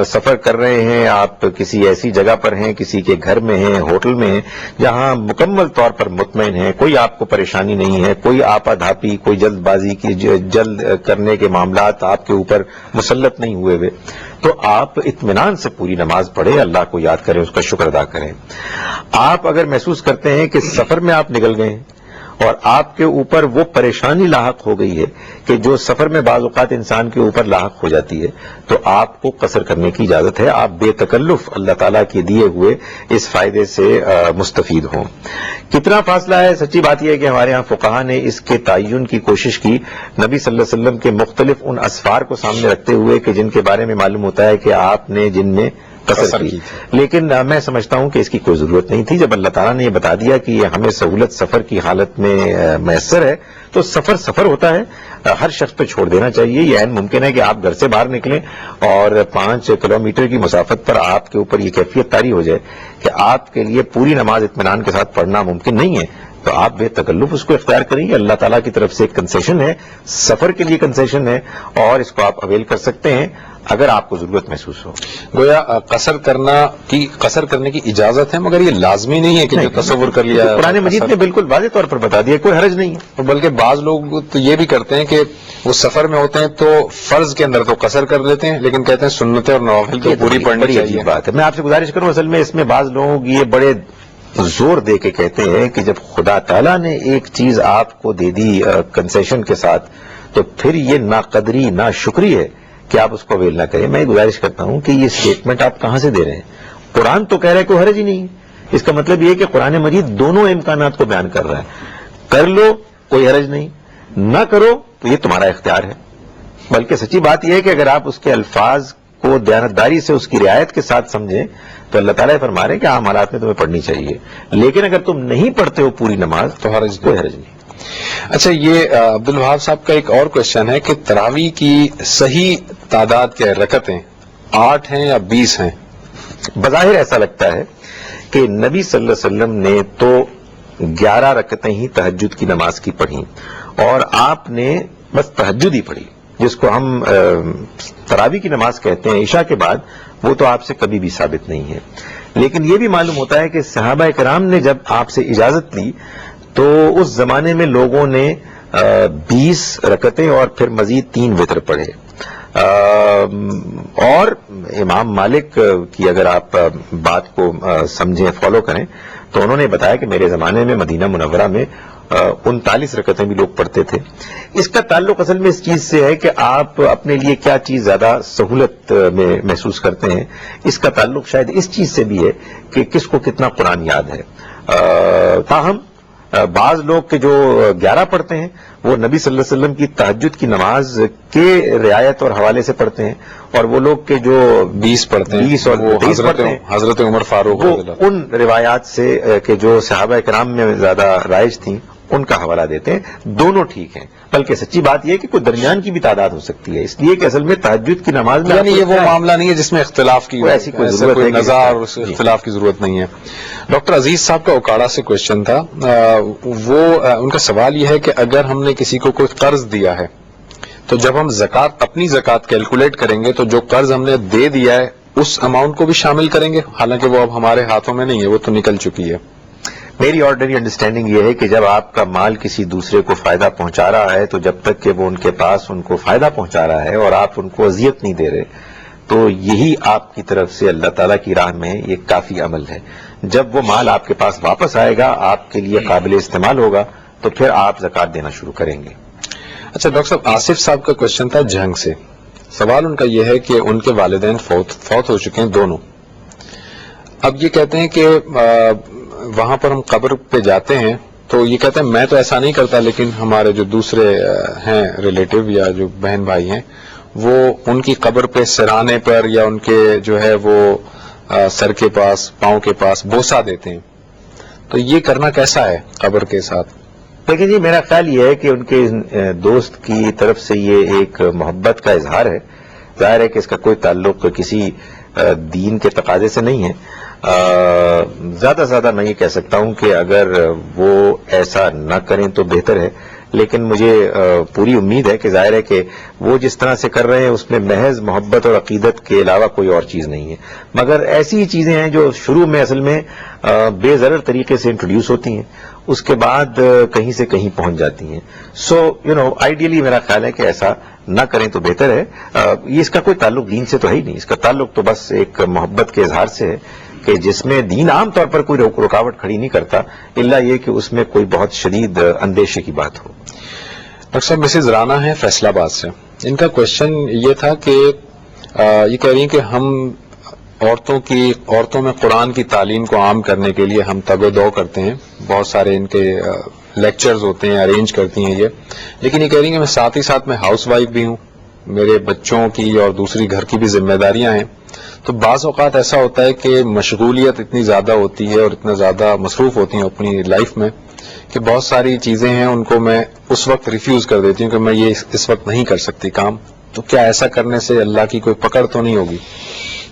سفر کر رہے ہیں، آپ کسی ایسی جگہ پر ہیں، کسی کے گھر میں ہیں، ہوٹل میں ہیں، جہاں مکمل طور پر مطمئن ہیں، کوئی آپ کو پریشانی نہیں ہے، کوئی آپا دھاپی، کوئی جلد بازی کی جلد کرنے کے معاملات آپ کے اوپر مسلط نہیں ہوئے، تو آپ اطمینان سے پوری نماز پڑھیں، اللہ کو یاد کریں، اس کا شکر ادا کریں. آپ اگر محسوس کرتے ہیں کہ سفر میں آپ نکل گئے ہیں اور آپ کے اوپر وہ پریشانی لاحق ہو گئی ہے کہ جو سفر میں بعض اوقات انسان کے اوپر لاحق ہو جاتی ہے، تو آپ کو قصر کرنے کی اجازت ہے. آپ بے تکلف اللہ تعالیٰ کے دیے ہوئے اس فائدے سے مستفید ہوں. کتنا فاصلہ ہے؟ سچی بات یہ ہے کہ ہمارے ہاں فقہا نے اس کے تعین کی کوشش کی نبی صلی اللہ علیہ وسلم کے مختلف ان اسفار کو سامنے رکھتے ہوئے کہ جن کے بارے میں معلوم ہوتا ہے کہ آپ نے جن میں قصر کی. لیکن میں سمجھتا ہوں کہ اس کی کوئی ضرورت نہیں تھی. جب اللہ تعالیٰ نے یہ بتا دیا کہ یہ ہمیں سہولت سفر کی حالت میں میسر ہے تو سفر ہوتا ہے، ہر شخص پہ چھوڑ دینا چاہیے. یہ عین ممکن ہے کہ آپ گھر سے باہر نکلیں اور 5 کلومیٹر کی مسافت پر آپ کے اوپر یہ کیفیت طاری ہو جائے کہ آپ کے لیے پوری نماز اطمینان کے ساتھ پڑھنا ممکن نہیں ہے، تو آپ بے تکلف اس کو اختیار کریں گے. اللہ تعالیٰ کی طرف سے ایک کنسیشن ہے، سفر کے لیے کنسیشن ہے، اور اس کو آپ اویل کر سکتے ہیں اگر آپ کو ضرورت محسوس ہو. گویا قصر کرنے کی اجازت ہے، مگر یہ لازمی نہیں ہے کہ جو تصور کر لیا. قرآن مجید نے بالکل واضح طور پر بتا دیا کوئی حرج نہیں ہے. بلکہ بعض لوگ تو یہ بھی کرتے ہیں کہ وہ سفر میں ہوتے ہیں تو فرض کے اندر تو قصر کر لیتے ہیں، لیکن کہتے ہیں سنتیں اور نوافل تو پوری پڑھنی چاہیے. بات ہے. میں آپ سے گزارش کروں، اصل میں اس میں بعض لوگ یہ بڑے زور دے کے کہتے ہیں کہ جب خدا تعالیٰ نے ایک چیز آپ کو دے دی کنسیشن کے ساتھ تو پھر یہ ناقدری ناشکری ہے کہ آپ اس کو اویل نہ کریں. میں گزارش کرتا ہوں کہ یہ اسٹیٹمنٹ آپ کہاں سے دے رہے ہیں؟ قرآن تو کہہ رہا ہے کوئی حرج ہی نہیں. اس کا مطلب یہ کہ قرآن مجید دونوں امکانات کو بیان کر رہا ہے. کر لو کوئی حرج نہیں، نہ کرو تو یہ تمہارا اختیار ہے. بلکہ سچی بات یہ ہے کہ اگر آپ اس کے الفاظ کو دیانتداری سے اس کی رعایت کے ساتھ سمجھیں تو اللہ تعالیٰ فرما رہے ہیں کہ عام حالات میں تمہیں پڑھنی چاہیے، لیکن اگر تم نہیں پڑھتے ہو پوری نماز تو کوئی حرج نہیں. اچھا، یہ عبدالوہاب صاحب کا ایک اور کوشچن ہے کہ تراویح کی صحیح تعداد کیا رکعتیں 8 ہیں یا 20 ہیں؟ بظاہر ایسا لگتا ہے کہ نبی صلی اللہ علیہ وسلم نے تو 11 رکعتیں ہی تہجد کی نماز کی پڑھی، اور آپ نے بس تہجد ہی پڑھی جس کو ہم تراویح کی نماز کہتے ہیں عشاء کے بعد. وہ تو آپ سے کبھی بھی ثابت نہیں ہے. لیکن یہ بھی معلوم ہوتا ہے کہ صحابہ کرام نے جب آپ سے اجازت لی تو اس زمانے میں لوگوں نے 20 رکعتیں اور پھر مزید 3 وتر پڑھے. اور امام مالک کی اگر آپ بات کو سمجھیں، فالو کریں، تو انہوں نے بتایا کہ میرے زمانے میں مدینہ منورہ میں 39 رکعتیں بھی لوگ پڑھتے تھے. اس کا تعلق اصل میں اس چیز سے ہے کہ آپ اپنے لیے کیا چیز زیادہ سہولت میں محسوس کرتے ہیں. اس کا تعلق شاید اس چیز سے بھی ہے کہ کس کو کتنا قرآن یاد ہے. تاہم بعض لوگ کے جو 11 پڑھتے ہیں وہ نبی صلی اللہ علیہ وسلم کی تہجد کی نماز کے رعایت اور حوالے سے پڑھتے ہیں، اور وہ لوگ کے جو 20 پڑھتے ہیں 20 اور 23 پڑھتے ہیں حضرت عمر فاروق وہ ان روایات سے کہ جو صحابہ کرام میں زیادہ رائج تھیں ان کا حوالہ دیتے ہیں. دونوں ٹھیک ہیں، بلکہ سچی بات یہ ہے کہ کوئی درمیان کی بھی تعداد ہو سکتی ہے، اس لیے کہ اصل میں تہجد کی نماز میں یعنی یہ وہ معاملہ نہیں ہے جس میں اختلاف کی ایسی کوئی ضرورت ہے نظر اور اختلاف کی ضرورت نہیں ہے. ڈاکٹر عزیز صاحب کا اوکاڑا سے کوشچن تھا، وہ ان کا سوال یہ ہے کہ اگر ہم نے کسی کو کوئی قرض دیا ہے تو جب ہم اپنی زکوٰۃ کیلکولیٹ کریں گے تو جو قرض ہم نے دے دیا ہے اس اماؤنٹ کو بھی شامل کریں گے، حالانکہ وہ اب ہمارے ہاتھوں میں نہیں ہے، وہ تو نکل چکی ہے. میری آرڈنری انڈرسٹینڈنگ یہ ہے کہ جب آپ کا مال کسی دوسرے کو فائدہ پہنچا رہا ہے تو جب تک کہ وہ ان کے پاس ان کو فائدہ پہنچا رہا ہے اور آپ ان کو اذیت نہیں دے رہے تو یہی آپ کی طرف سے اللہ تعالیٰ کی راہ میں یہ کافی عمل ہے. جب وہ مال آپ کے پاس واپس آئے گا، آپ کے لیے قابل استعمال ہوگا، تو پھر آپ زکوٰۃ دینا شروع کریں گے. اچھا ڈاکٹر صاحب، آصف صاحب کا کوشچن تھا جھنگ سے. سوال ان کا یہ ہے کہ ان کے والدین فوت ہو چکے ہیں دونوں. اب یہ کہتے ہیں کہ وہاں پر ہم قبر پہ جاتے ہیں تو یہ کہتے ہیں میں تو ایسا نہیں کرتا، لیکن ہمارے جو دوسرے ہیں ریلیٹو یا جو بہن بھائی ہیں وہ ان کی قبر پہ سرانے پر یا ان کے جو ہے وہ سر کے پاس پاؤں کے پاس بوسہ دیتے ہیں، تو یہ کرنا کیسا ہے قبر کے ساتھ؟ لیکن جی میرا خیال یہ ہے کہ ان کے دوست کی طرف سے یہ ایک محبت کا اظہار ہے. ظاہر ہے کہ اس کا کوئی تعلق کسی دین کے تقاضے سے نہیں ہے. زیادہ سے زیادہ میں یہ کہہ سکتا ہوں کہ اگر وہ ایسا نہ کریں تو بہتر ہے، لیکن مجھے پوری امید ہے کہ ظاہر ہے کہ وہ جس طرح سے کر رہے ہیں اس میں محض محبت اور عقیدت کے علاوہ کوئی اور چیز نہیں ہے. مگر ایسی چیزیں ہیں جو شروع میں اصل میں بے ضرر طریقے سے انٹروڈیوس ہوتی ہیں، اس کے بعد کہیں سے کہیں پہنچ جاتی ہیں. سو آئیڈیلی میرا خیال ہے کہ ایسا نہ کریں تو بہتر ہے. یہ اس کا کوئی تعلق دین سے تو ہے ہی نہیں، اس کا تعلق تو بس ایک محبت کے اظہار سے ہے کہ جس میں دین عام طور پر کوئی رکاوٹ کھڑی نہیں کرتا، الا یہ کہ اس میں کوئی بہت شدید اندیشے کی بات ہو. ڈاکٹر صاحب مسز رانا ہے فیصل آباد سے، ان کا کوشچن یہ تھا کہ یہ کہہ رہی ہیں کہ ہم عورتوں میں قرآن کی تعلیم کو عام کرنے کے لیے ہم تگ و دو کرتے ہیں، بہت سارے ان کے لیکچرز ہوتے ہیں، ارینج کرتی ہیں یہ، لیکن یہ کہہ رہی ہیں کہ میں ساتھ ہی ساتھ میں ہاؤس وائف بھی ہوں، میرے بچوں کی اور دوسری گھر کی بھی ذمہ داریاں ہیں، تو بعض اوقات ایسا ہوتا ہے کہ مشغولیت اتنی زیادہ ہوتی ہے اور اتنا زیادہ مصروف ہوتی ہیں اپنی لائف میں کہ بہت ساری چیزیں ہیں ان کو میں اس وقت ریفیوز کر دیتی ہوں کہ میں یہ اس وقت نہیں کر سکتی کام. تو کیا ایسا کرنے سے اللہ کی کوئی پکڑ تو نہیں ہوگی؟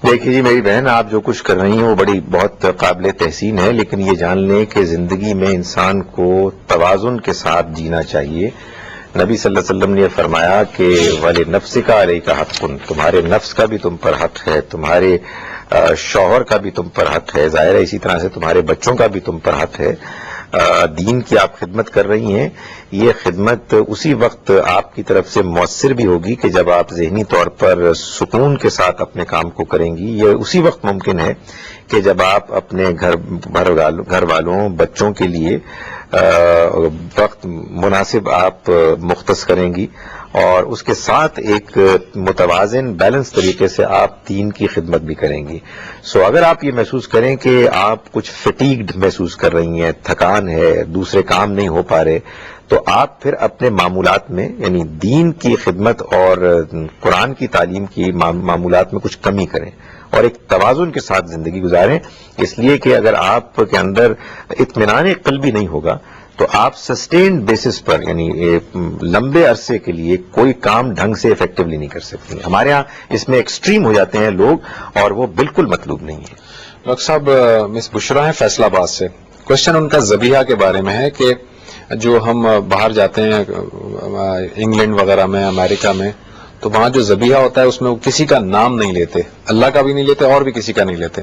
دیکھیے جی میری بہن، آپ جو کچھ کر رہی ہیں وہ بڑی بہت قابل تحسین ہے، لیکن یہ جان لیں کہ زندگی میں انسان کو توازن کے ساتھ جینا چاہیے. نبی صلی اللہ علیہ وسلم نے فرمایا کہ وَلِنَفْسِكَ عَلَيْكَ حَقٌّ، تمہارے نفس کا بھی تم پر حق ہے، تمہارے شوہر کا بھی تم پر حق ہے، ظاہر ہے اسی طرح سے تمہارے بچوں کا بھی تم پر حق ہے. دین کی آپ خدمت کر رہی ہیں، یہ خدمت اسی وقت آپ کی طرف سے مؤثر بھی ہوگی کہ جب آپ ذہنی طور پر سکون کے ساتھ اپنے کام کو کریں گی. یہ اسی وقت ممکن ہے کہ جب آپ اپنے گھر والوں بچوں کے لیے وقت مناسب آپ مختص کریں گی، اور اس کے ساتھ ایک متوازن بیلنس طریقے سے آپ دین کی خدمت بھی کریں گی. سو اگر آپ یہ محسوس کریں کہ آپ کچھ فٹیگڈ محسوس کر رہی ہیں، تھکان ہے، دوسرے کام نہیں ہو پا رہے، تو آپ پھر اپنے معمولات میں یعنی دین کی خدمت اور قرآن کی تعلیم کی معمولات میں کچھ کمی کریں اور ایک توازن کے ساتھ زندگی گزاریں. اس لیے کہ اگر آپ کے اندر اطمینان قلبی نہیں ہوگا تو آپ سسٹینڈ بیسس پر یعنی لمبے عرصے کے لیے کوئی کام ڈھنگ سے افیکٹولی نہیں کر سکتے. ہمارے ہاں اس میں ایکسٹریم ہو جاتے ہیں لوگ اور وہ بالکل مطلوب نہیں ہے. ڈاکٹر صاحب مس بشرا ہیں فیصل آباد سے، کوشچن ان کا ذبیحہ کے بارے میں ہے کہ جو ہم باہر جاتے ہیں انگلینڈ وغیرہ میں، امریکہ میں، تو وہاں جو ذبیحہ ہوتا ہے اس میں وہ کسی کا نام نہیں لیتے، اللہ کا بھی نہیں لیتے اور بھی کسی کا نہیں لیتے،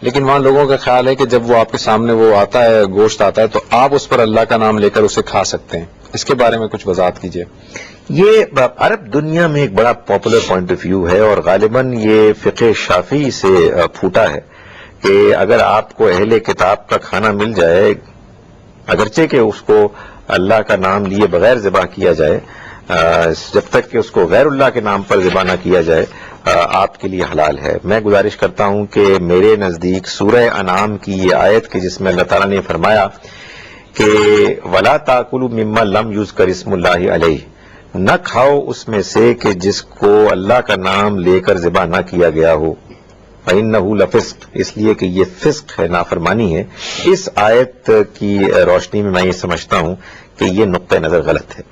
لیکن وہاں لوگوں کا خیال ہے کہ جب وہ آپ کے سامنے وہ آتا ہے، گوشت آتا ہے، تو آپ اس پر اللہ کا نام لے کر اسے کھا سکتے ہیں. اس کے بارے میں کچھ وضاحت کیجیے. یہ عرب دنیا میں ایک بڑا پاپولر پوائنٹ آف ویو ہے اور غالباً یہ فقہ شافعی سے پھوٹا ہے کہ اگر آپ کو اہل کتاب کا کھانا مل جائے، اگرچہ کہ اس کو اللہ کا نام لیے بغیر ذبح کیا جائے، جب تک کہ اس کو غیر اللہ کے نام پر ذبح نہ کیا جائے، آپ کے لیے حلال ہے. میں گزارش کرتا ہوں کہ میرے نزدیک سورہ انعام کی یہ آیت کہ جس میں اللہ تعالیٰ نے فرمایا کہ وَلَا تَأْكُلُوا مِمَّا لَمْ يُذْكَرِ اسْمُ اللَّهِ عَلَيْهِ، نہ کھاؤ اس میں سے کہ جس کو اللہ کا نام لے کر ذبح نہ کیا گیا ہو. فَإِنَّهُ لَفِسْقٌ، اس لیے کہ یہ فسق ہے، نافرمانی ہے. اس آیت کی روشنی میں یہ سمجھتا ہوں کہ یہ نقطہ نظر غلط ہے.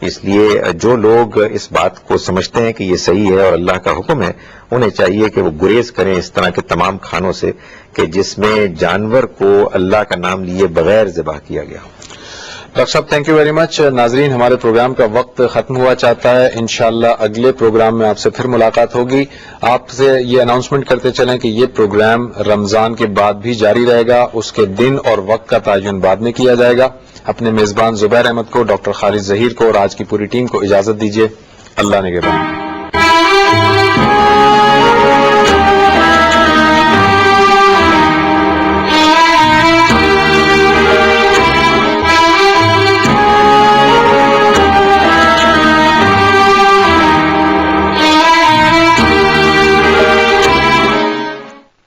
اس لیے جو لوگ اس بات کو سمجھتے ہیں کہ یہ صحیح ہے اور اللہ کا حکم ہے، انہیں چاہیے کہ وہ گریز کریں اس طرح کے تمام کھانوں سے کہ جس میں جانور کو اللہ کا نام لیے بغیر ذبح کیا گیا ہو. ڈاکٹر صاحب تھینک یو ویری مچ. ناظرین ہمارے پروگرام کا وقت ختم ہوا چاہتا ہے، انشاءاللہ اگلے پروگرام میں آپ سے پھر ملاقات ہوگی. آپ سے یہ اناؤنسمنٹ کرتے چلیں کہ یہ پروگرام رمضان کے بعد بھی جاری رہے گا، اس کے دن اور وقت کا تعین بعد میں کیا جائے گا. اپنے میزبان زبیر احمد کو، ڈاکٹر خالد ظہیر کو اور آج کی پوری ٹیم کو اجازت دیجیے. اللہ نگہبان.